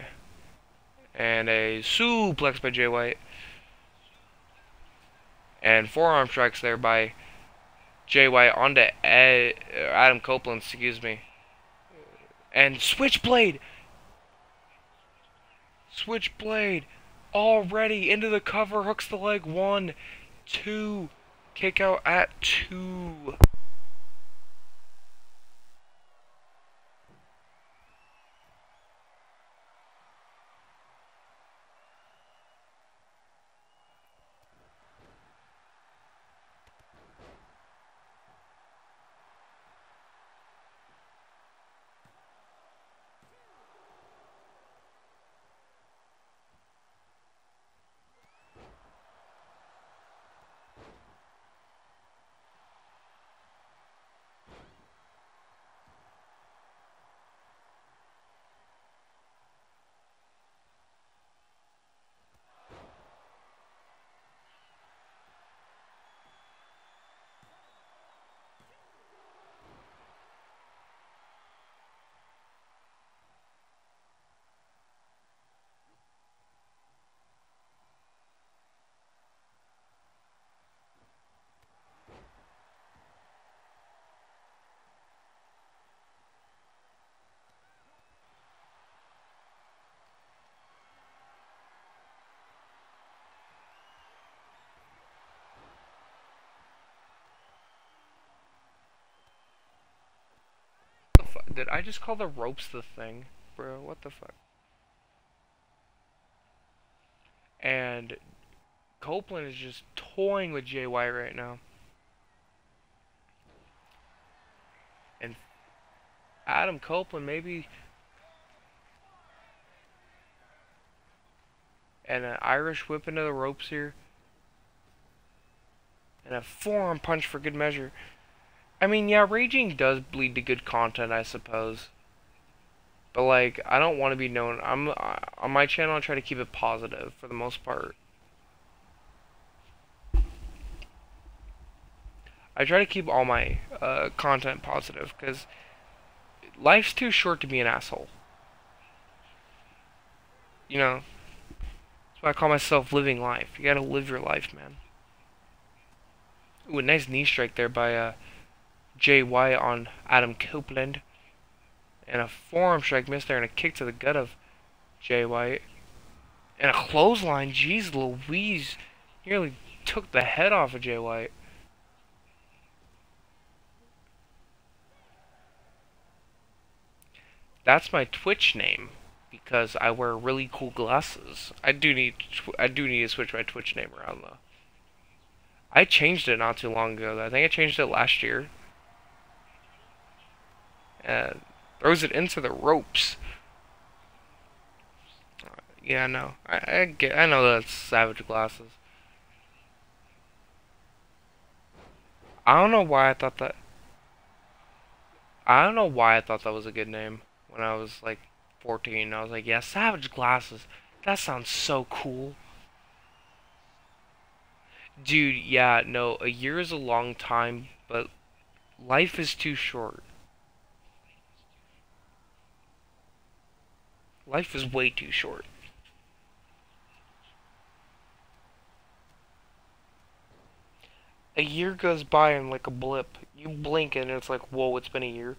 And a suplex by Jay White. And forearm strikes there by Jay White onto Adam Copeland, excuse me. And Switchblade! Switchblade! Already into the cover, hooks the leg. 1, 2. Kick out at 2. Did I just call the ropes the thing? Bro, what the fuck? And Copeland is just toying with Jay White right now. And Adam Copeland maybe. And an Irish whip into the ropes here. And a forearm punch for good measure. I mean, yeah, raging does lead to good content, I suppose. But, like, I don't want to be known. On my channel, I try to keep it positive for the most part. I try to keep all my content positive, because life's too short to be an asshole. You know? That's why I call myself living life. You gotta live your life, man. Ooh, a nice knee strike there by Jay White on Adam Copeland. And a forearm strike missed there, and a kick to the gut of Jay White. And a clothesline, jeez Louise. Nearly took the head off of Jay White. That's my Twitch name, because I wear really cool glasses. I do need to switch my Twitch name around, though. I changed it not too long ago, though. I think I changed it last year. And throws it into the ropes. Yeah, no. I know that's Savage Glasses. I don't know why I thought that. I don't know why I thought that was a good name when I was like 14. I was like, yeah, Savage Glasses. That sounds so cool. Dude, yeah, no, a year is a long time, but life is too short. Life is way too short. A year goes by in like a blip. You blink and it's like, whoa, it's been a year.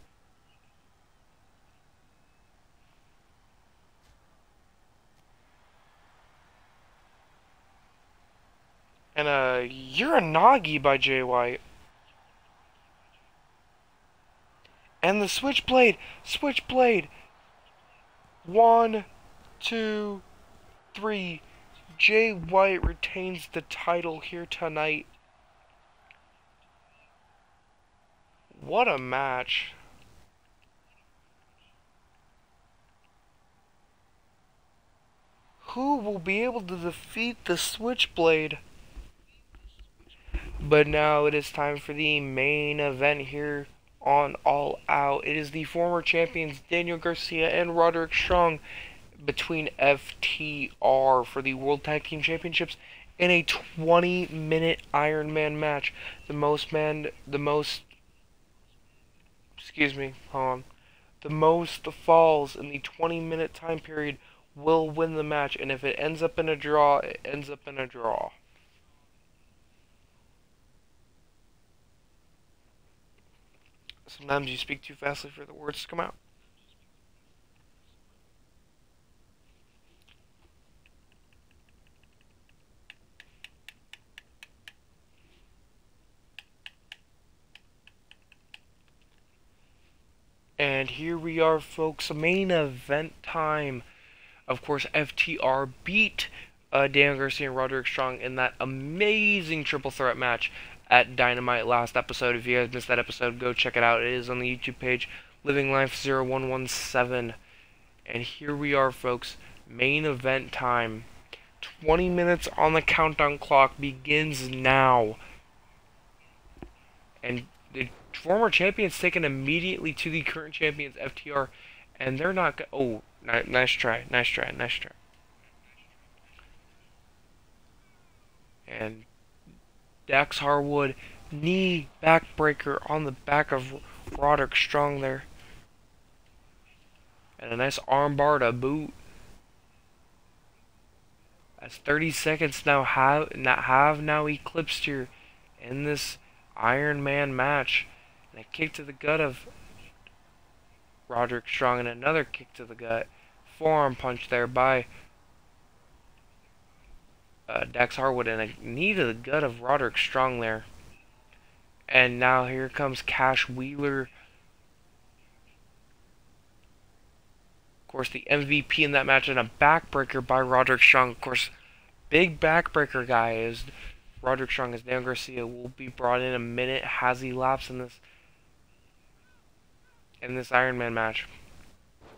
And a Uranagi by Jay White. And the Switchblade! Switchblade! 1, 2, 3. Jay White retains the title here tonight. What a match. Who will be able to defeat the Switchblade? But now it is time for the main event here on All Out. It is the former champions Daniel Garcia and Roderick Strong between FTR for the World Tag Team Championships in a 20-minute Iron Man match. The most falls in the 20-minute time period will win the match, and if it ends up in a draw, it ends up in a draw. Sometimes you speak too fastly for the words to come out. And here we are, folks, main event time. Of course, FTR beat Daniel Garcia and Roderick Strong in that amazing triple threat match at Dynamite last episode. If you guys missed that episode, go check it out. It is on the YouTube page, Living Life 0117. And here we are, folks, main event time. 20 minutes on the countdown clock begins now. And the former champions taken immediately to the current champions, FTR, and they're not oh, nice try. And Dax Harwood, knee backbreaker on the back of Roderick Strong there. And a nice armbar to boot. As 30 seconds now have now eclipsed here in this Iron Man match. And a kick to the gut of Roderick Strong, and another kick to the gut. Forearm punch there by Dax Harwood, and a knee to the gut of Roderick Strong there. And now here comes Cash Wheeler. Of course, the MVP in that match, and a backbreaker by Roderick Strong. Of course, big backbreaker guy is Roderick Strong as Dan Garcia will be brought in a minute. Has he lapsed in this Iron Man match?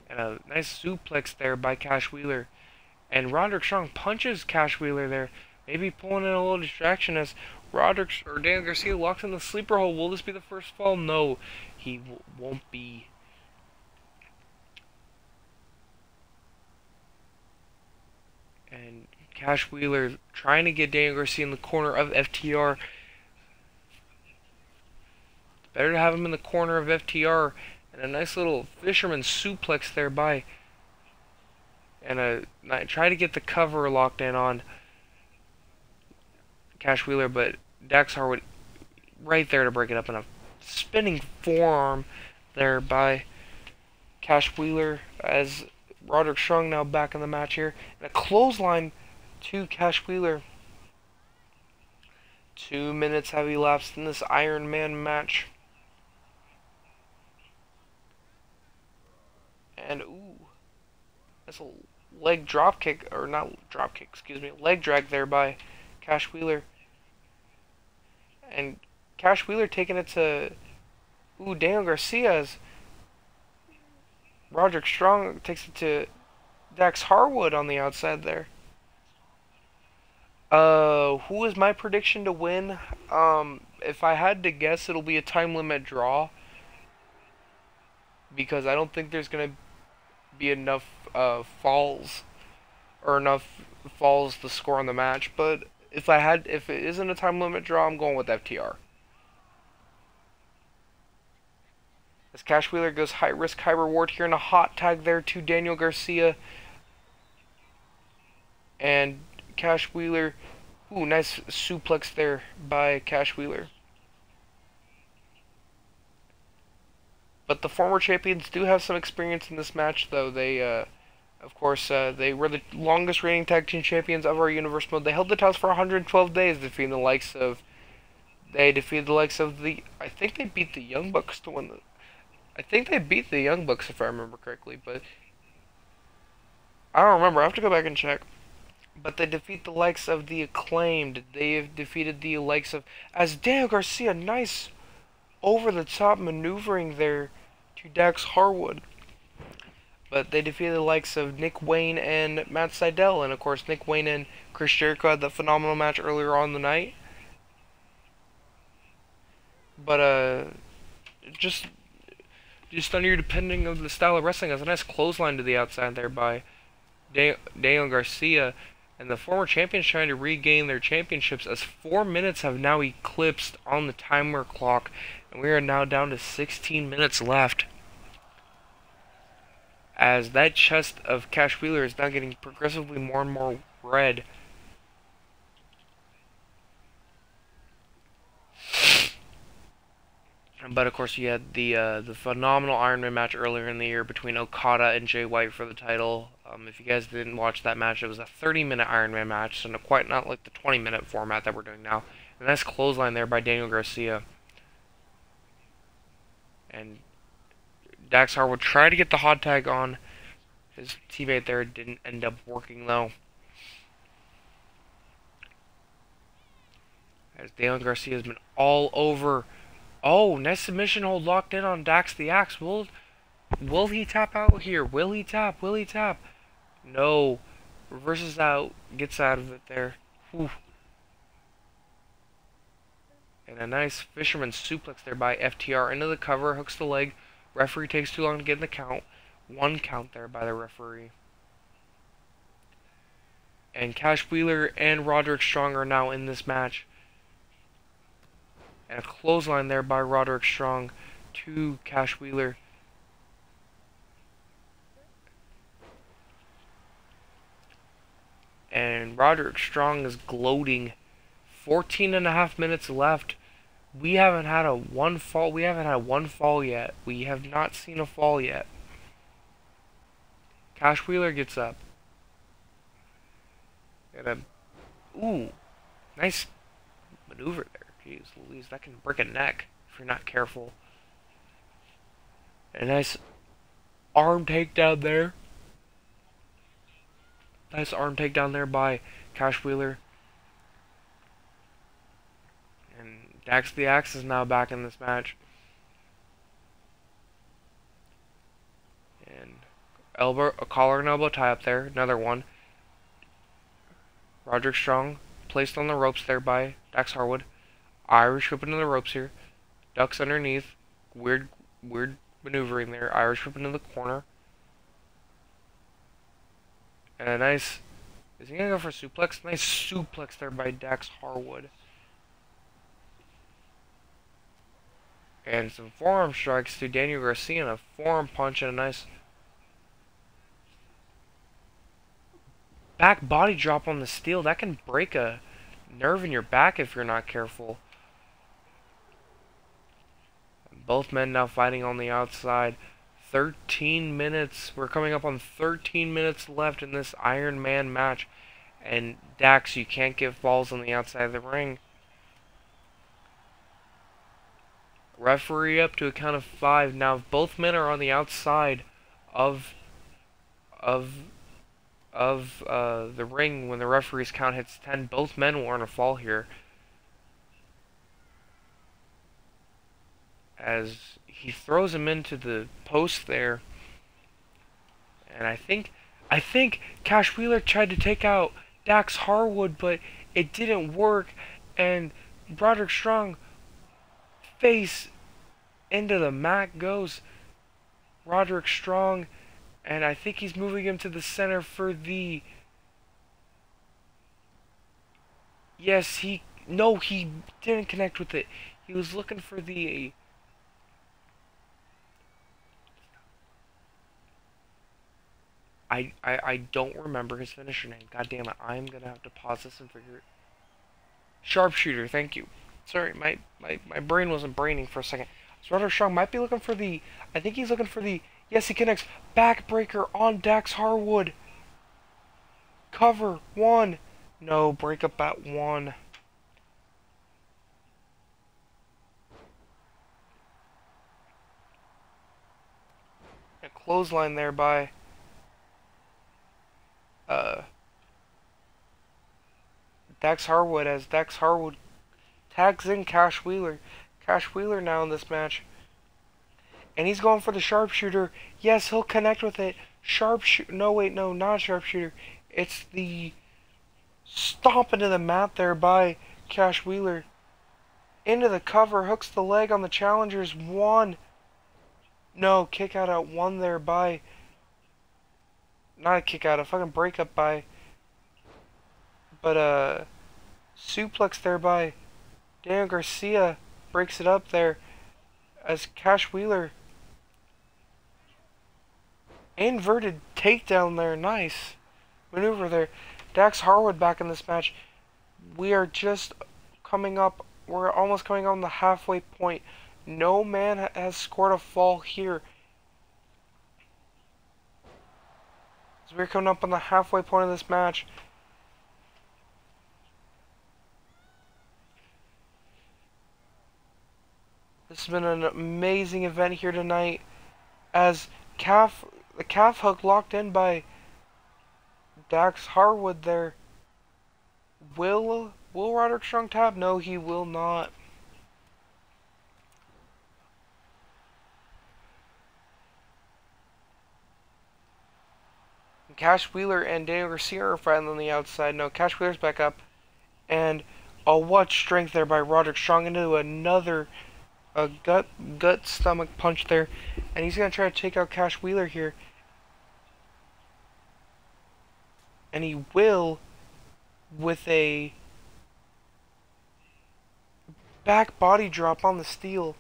And a nice suplex there by Cash Wheeler. And Roderick Strong punches Cash Wheeler there. Maybe pulling in a little distraction as Dan Garcia locks in the sleeper hold. Will this be the first fall? No, he won't be. And Cash Wheeler trying to get Dan Garcia in the corner of FTR. Better to have him in the corner of FTR. And a nice little fisherman suplex there by. And try to get the cover locked in on Cash Wheeler, but Dax Harwood right there to break it up in a spinning forearm there by Cash Wheeler as Roderick Strong now back in the match here. And a clothesline to Cash Wheeler. 2 minutes have elapsed in this Iron Man match. And that's a leg drop kick, or not drop kick, excuse me, leg drag there by Cash Wheeler. And Cash Wheeler taking it to Daniel Garcia's. Roderick Strong takes it to Dax Harwood on the outside there. Who is my prediction to win? If I had to guess, it'll be a time limit draw. Because I don't think there's going to be enough falls to score on the match. But if it isn't a time limit draw, I'm going with FTR. As Cash Wheeler goes high risk, high reward here in a hot tag there to Daniel Garcia. And Cash Wheeler, nice suplex there by Cash Wheeler. But the former champions do have some experience in this match, though. They, of course, they were the longest reigning tag team champions of our universe mode. They held the titles for 112 days, defeating the likes of. I think they beat the Young Bucks to win I think they beat the Young Bucks if I remember correctly, but I don't remember. I have to go back and check. But they defeat the likes of the Acclaimed. They have defeated the likes of as Daniel Garcia, nice over-the-top maneuvering there to Dax Harwood. But they defeated the likes of Nick Wayne and Matt Sydal. And, of course, Nick Wayne and Chris Jericho had that phenomenal match earlier on in the night. But, just on your depending of the style of wrestling, as a nice clothesline to the outside there by Daniel Garcia. And the former champions trying to regain their championships as 4 minutes have now eclipsed on the timer clock. And we are now down to 16 minutes left. As that chest of Cash Wheeler is now getting progressively more and more red. But of course you had the phenomenal Iron Man match earlier in the year between Okada and Jay White for the title. If you guys didn't watch that match, it was a 30-minute Iron Man match, so not like the 20-minute format that we're doing now. And nice clothesline there by Daniel Garcia. And Dax Harwood tried to get the hot tag on his teammate there. It didn't end up working though. As Daniel Garcia has been all over. Oh, nice submission hold locked in on Dax the Axe. Will he tap out here? Will he tap? Will he tap? No. Reverses out. Gets out of it there. Whew. And a nice fisherman suplex there by FTR into the cover. Hooks the leg. Referee takes too long to get in the count. 1 count there by the referee. And Cash Wheeler and Roderick Strong are now in this match. And a clothesline there by Roderick Strong to Cash Wheeler. And Roderick Strong is gloating. 14.5 minutes left. We haven't had one fall. We haven't had one fall yet. We have not seen a fall yet. Cash Wheeler gets up. And nice maneuver there. Jeez Louise, that can break a neck if you're not careful. A nice arm takedown there. Nice arm takedown there by Cash Wheeler. Dax the Axe is now back in this match. And a collar and elbow tie up there. Another one. Roderick Strong placed on the ropes there by Dax Harwood. Irish whip into the ropes here. Ducks underneath. Weird maneuvering there. Irish whip into the corner. And a nice... Is he going to go for a suplex? Nice suplex there by Dax Harwood. And some forearm strikes to Daniel Garcia and a forearm punch and a nice back body drop on the steel. That can break a nerve in your back if you're not careful. Both men now fighting on the outside. 13 minutes. We're coming up on 13 minutes left in this Iron Man match. And Dax, you can't give falls on the outside of the ring. Referee up to a count of 5. Now, if both men are on the outside of the ring when the referee's count hits 10, both men will earn a fall here. As he throws him into the post there. And I think Cash Wheeler tried to take out Dax Harwood, but it didn't work. And Roderick Strong face into the mat goes Roderick Strong, and I think he's moving him to the center for the... Yes, he didn't connect with it. He was looking for the... I don't remember his finisher name. God damn it, I'm gonna have to pause this and figure it. Sharpshooter, thank you. Sorry, my brain wasn't braining for a second. So Roderick Strong might be looking for the... I think he's looking for the... Yes, he connects. Backbreaker on Dax Harwood. Cover. 1. No, breakup at 1. A clothesline there by... Dax Harwood, as Dax Harwood tags in Cash Wheeler. Cash Wheeler now in this match. And he's going for the sharpshooter. Yes, he'll connect with it. Sharpshooter. No, wait, no, not sharpshooter. It's the stomp into the mat there by Cash Wheeler. Into the cover. Hooks the leg on the challengers. 1. No, kick out at 1 there by... Not a kick out, a fucking breakup by... But, suplex there by Daniel Garcia. Breaks it up there as Cash Wheeler. Inverted takedown there. Nice maneuver there. Dax Harwood back in this match. We are just coming up. We're almost coming on the halfway point. No man has scored a fall here. So we're coming up on the halfway point of this match. This has been an amazing event here tonight, as the calf hook locked in by Dax Harwood there. Will Roderick Strong tap? No, he will not. Cash Wheeler and Daniel Garcia are fighting on the outside. No, Cash Wheeler's back up, and what strength there by Roderick Strong into another... A gut stomach punch there, and he's gonna try to take out Cash Wheeler here, and he will with a back body drop on the steel,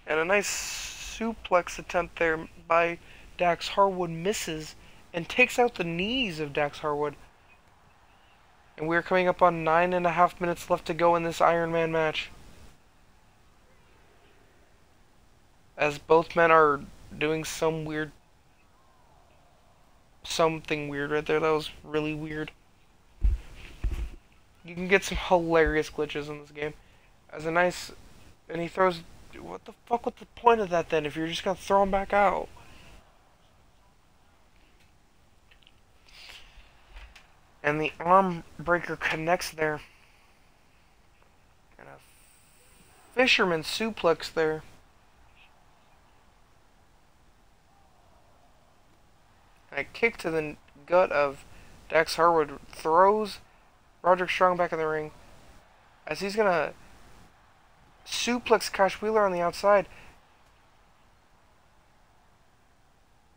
and a nice suplex attempt there by Dax Harwood misses and takes out the knees of Dax Harwood. And we're coming up on 9.5 minutes left to go in this Iron Man match, as both men are doing something weird right there. That was really weird. You can get some hilarious glitches in this game. As a nice... And he throws... What the fuck was the point of that then, if you're just gonna throw him back out? And the arm breaker connects there. Fisherman suplex there. And a kick to the gut of Dax Harwood throws Roderick Strong back in the ring as he's gonna suplex Cash Wheeler on the outside.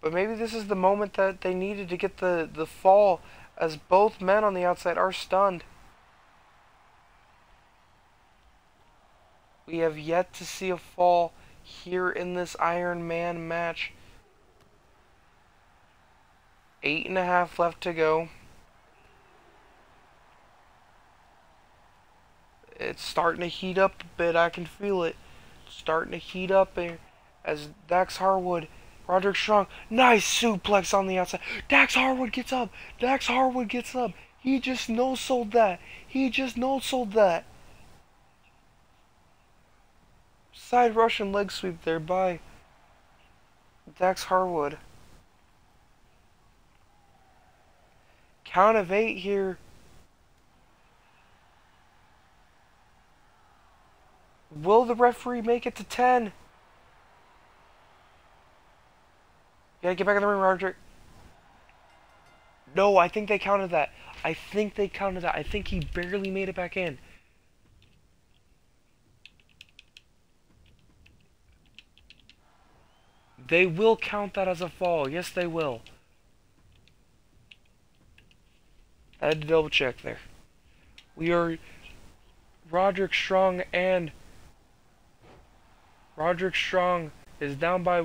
But maybe this is the moment that they needed to get the fall, as both men on the outside are stunned. We have yet to see a fall here in this Iron Man match. 8.5 left to go. It's starting to heat up a bit. I can feel it. It's starting to heat up there as Dax Harwood, Roderick Strong, nice suplex on the outside. Dax Harwood gets up. Dax Harwood gets up. He just no-sold that. He just no-sold that. Side Russian leg sweep there by Dax Harwood. Count of 8 here. Will the referee make it to 10? You gotta get back in the ring, Roderick. No, I think they counted that. I think he barely made it back in. They will count that as a fall. Yes, they will. I had to double check there. We are Roderick Strong is down by,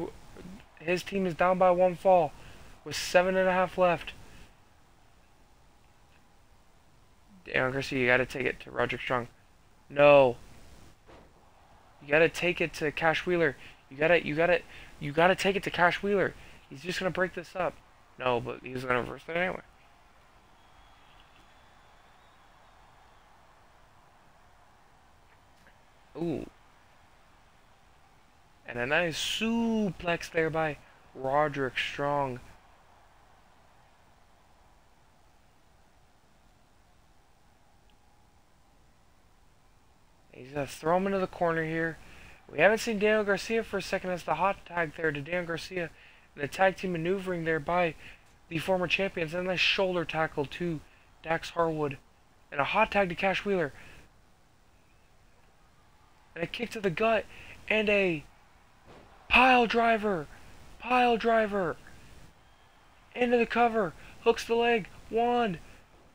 his team is down by 1 fall with 7.5 left. Damn, Garcia, you gotta take it to Roderick Strong. No. You gotta take it to Cash Wheeler. You gotta take it to Cash Wheeler. He's just gonna break this up. No, but he's gonna reverse it anyway. Ooh. And a nice suplex there by Roderick Strong. He's gonna throw him into the corner here. We haven't seen Daniel Garcia for a second as the hot tag there to Daniel Garcia. And the tag team maneuvering there by the former champions. And a nice shoulder tackle to Dax Harwood. And a hot tag to Cash Wheeler. And a kick to the gut. And a pile driver. Into the cover. Hooks the leg. 1,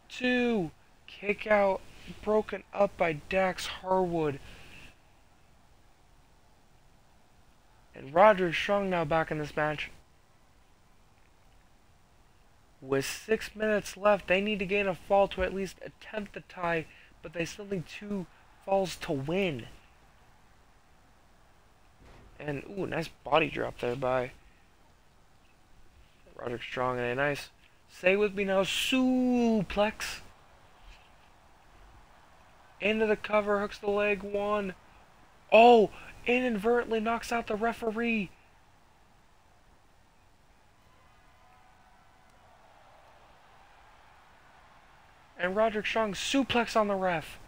2. Kick out. Broken up by Dax Harwood. And Roderick Strong now back in this match. With 6 minutes left, they need to gain a fall to at least attempt the tie, but they still need 2 falls to win. And, ooh, nice body drop there by Roderick Strong. And a nice, say with me now, suplex. Into the cover, hooks the leg. 1. Oh, inadvertently knocks out the referee. And Roderick Strong suplex on the ref.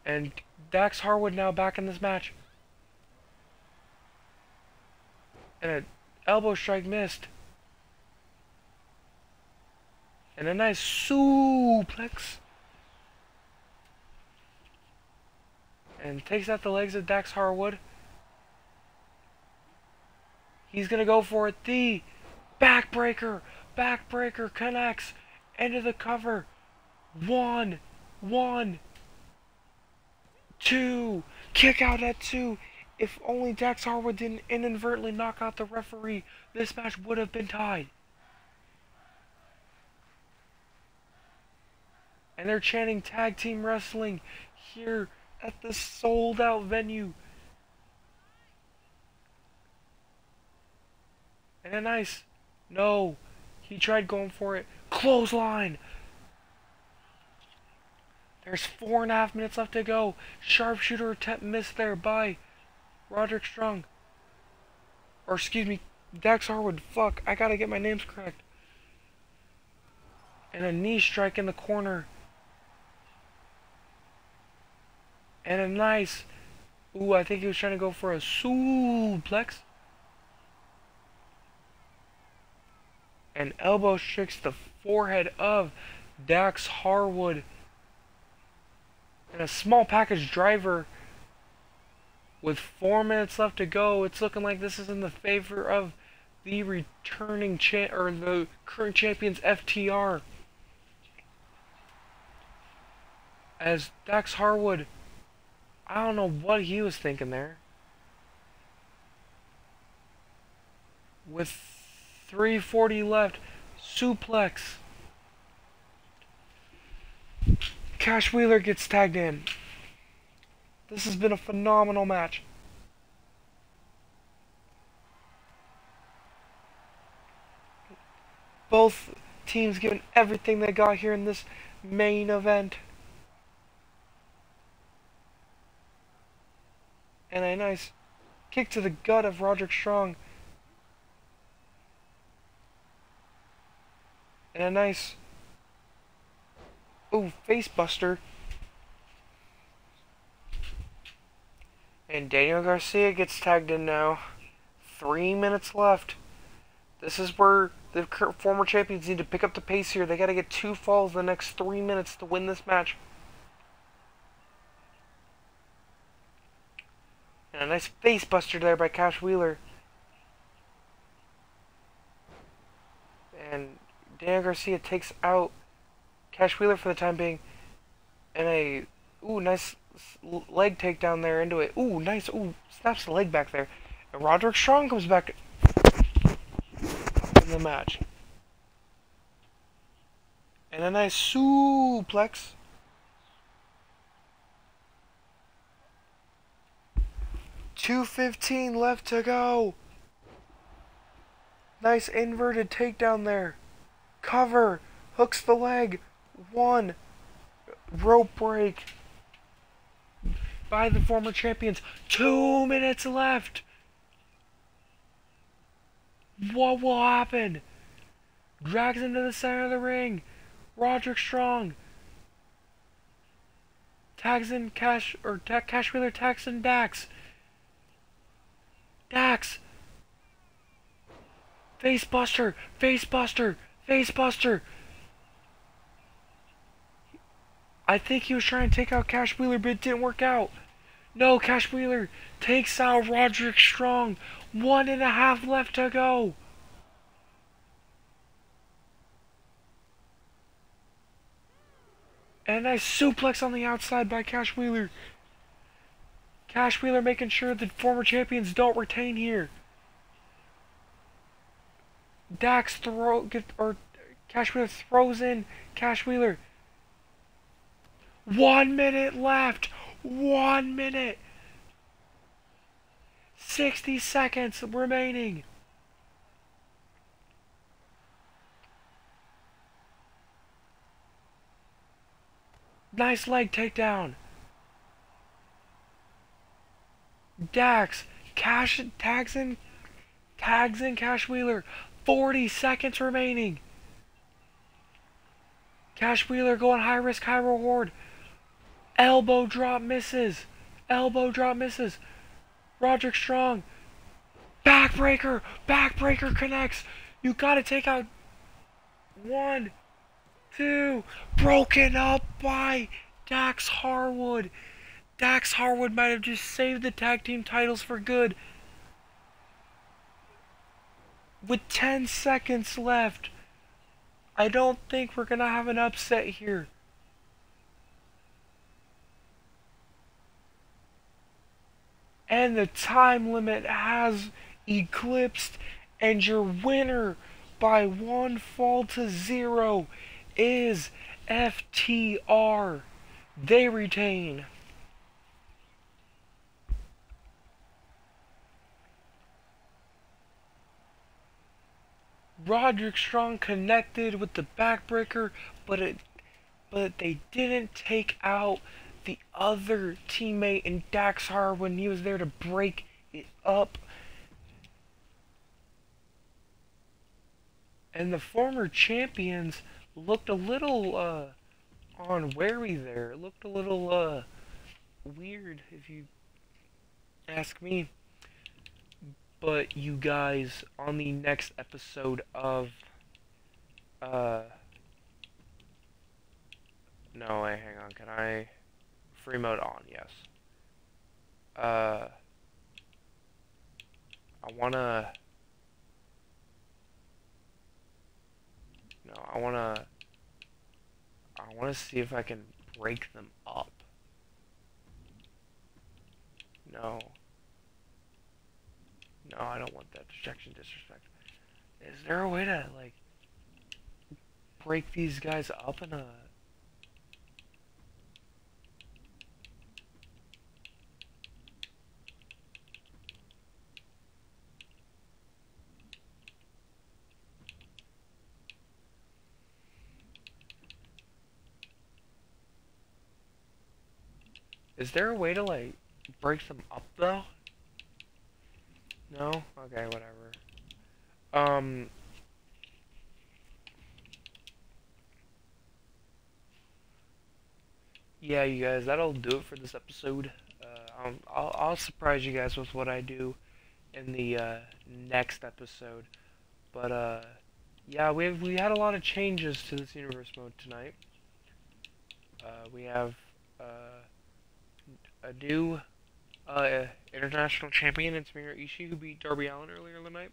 And Dax Harwood now back in this match. And an elbow strike missed. And a nice suplex. And takes out the legs of Dax Harwood. He's going to go for it. The backbreaker. Backbreaker connects. Into the cover. 1. 2. Kick out at 2. If only Dax Harwood didn't inadvertently knock out the referee, this match would have been tied. And they're chanting tag team wrestling here at the sold out venue. And a nice, no, he tried going for it. Clothesline. There's 4.5 minutes left to go. Sharpshooter attempt missed there by Roderick Strong. Or excuse me, Dax Harwood. Fuck, I gotta get my names correct. And a knee strike in the corner. And a nice, ooh, I think he was trying to go for a suplex. And elbow strikes the forehead of Dax Harwood. And a small package driver with 4 minutes left to go. It's looking like this is in the favor of the returning or the current champions FTR. As Dax Harwood, I don't know what he was thinking there. With 3:40 left, suplex. Cash Wheeler gets tagged in. This has been a phenomenal match. Both teams giving everything they got here in this main event. And a nice kick to the gut of Roderick Strong. And a nice, ooh, face buster. And Daniel Garcia gets tagged in now. 3 minutes left. This is where the former champions need to pick up the pace here. They got to get 2 falls in the next 3 minutes to win this match. And a nice face buster there by Cash Wheeler. And Daniel Garcia takes out Cash Wheeler for the time being. And a, ooh, nice leg takedown there into it. Ooh, nice. Ooh, snaps the leg back there. And Roderick Strong comes back in the match. And a nice suplex. .2:15 left to go. Nice inverted takedown there. Cover. Hooks the leg. 1. Rope break by the former champions. 2 minutes left. What will happen? Drags him to the center of the ring. Roderick Strong tags in Cash Wheeler tags in Dax. Dax. Face buster. Face buster. Face buster. I think he was trying to take out Cash Wheeler, but it didn't work out. No, Cash Wheeler takes out Roderick Strong. 1.5 left to go. And a nice suplex on the outside by Cash Wheeler. Cash Wheeler making sure the former champions don't retain here. Cash Wheeler throws in Cash Wheeler. 1 minute left. 1 minute. 60 seconds remaining. Nice leg takedown. Dax tags in Cash Wheeler. 40 seconds remaining. Cash Wheeler going high risk, high reward. Elbow drop misses. Elbow drop misses. Roderick Strong. Backbreaker. Backbreaker connects. You gotta take out 1, 2. Broken up by Dax Harwood. Dax Harwood might have just saved the tag team titles for good. With 10 seconds left, I don't think we're gonna have an upset here. And the time limit has eclipsed, and your winner by 1 fall to 0 is FTR. They retain. Roderick Strong connected with the backbreaker, but they didn't take out the other teammate in Dax Harwood when he was there to break it up. And the former champions looked a little unwary there. Looked a little weird if you ask me. But you guys, on the next episode of uh no, wait, hang on. Can I free mode on? Yes. Uh I wanna no, I wanna see if I can break them up. No. No, I don't want that. Dejection, disrespect. Is there a way to like break these guys up in a Is there a way to like break them up though? No? Okay, whatever. Um yeah, you guys, that'll do it for this episode. I'll surprise you guys with what I do in the next episode. But yeah, we had a lot of changes to this universe mode tonight. We have a new international champion. It's Mira Ishii who beat Darby Allin earlier in the night.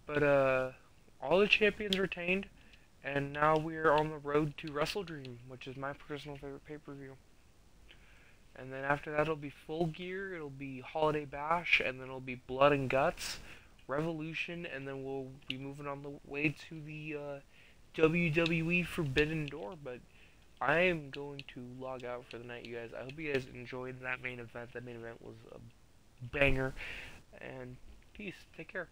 But all the champions retained, and now we're on the road to Wrestle Dream, which is my personal favorite pay-per-view. And then after that, it'll be Full Gear, it'll be Holiday Bash, and then it'll be Blood and Guts, Revolution, and then we'll be moving on the way to the WWE Forbidden Door. But I am going to log out for the night, you guys. I hope you guys enjoyed that main event. That main event was a banger. And peace. Take care.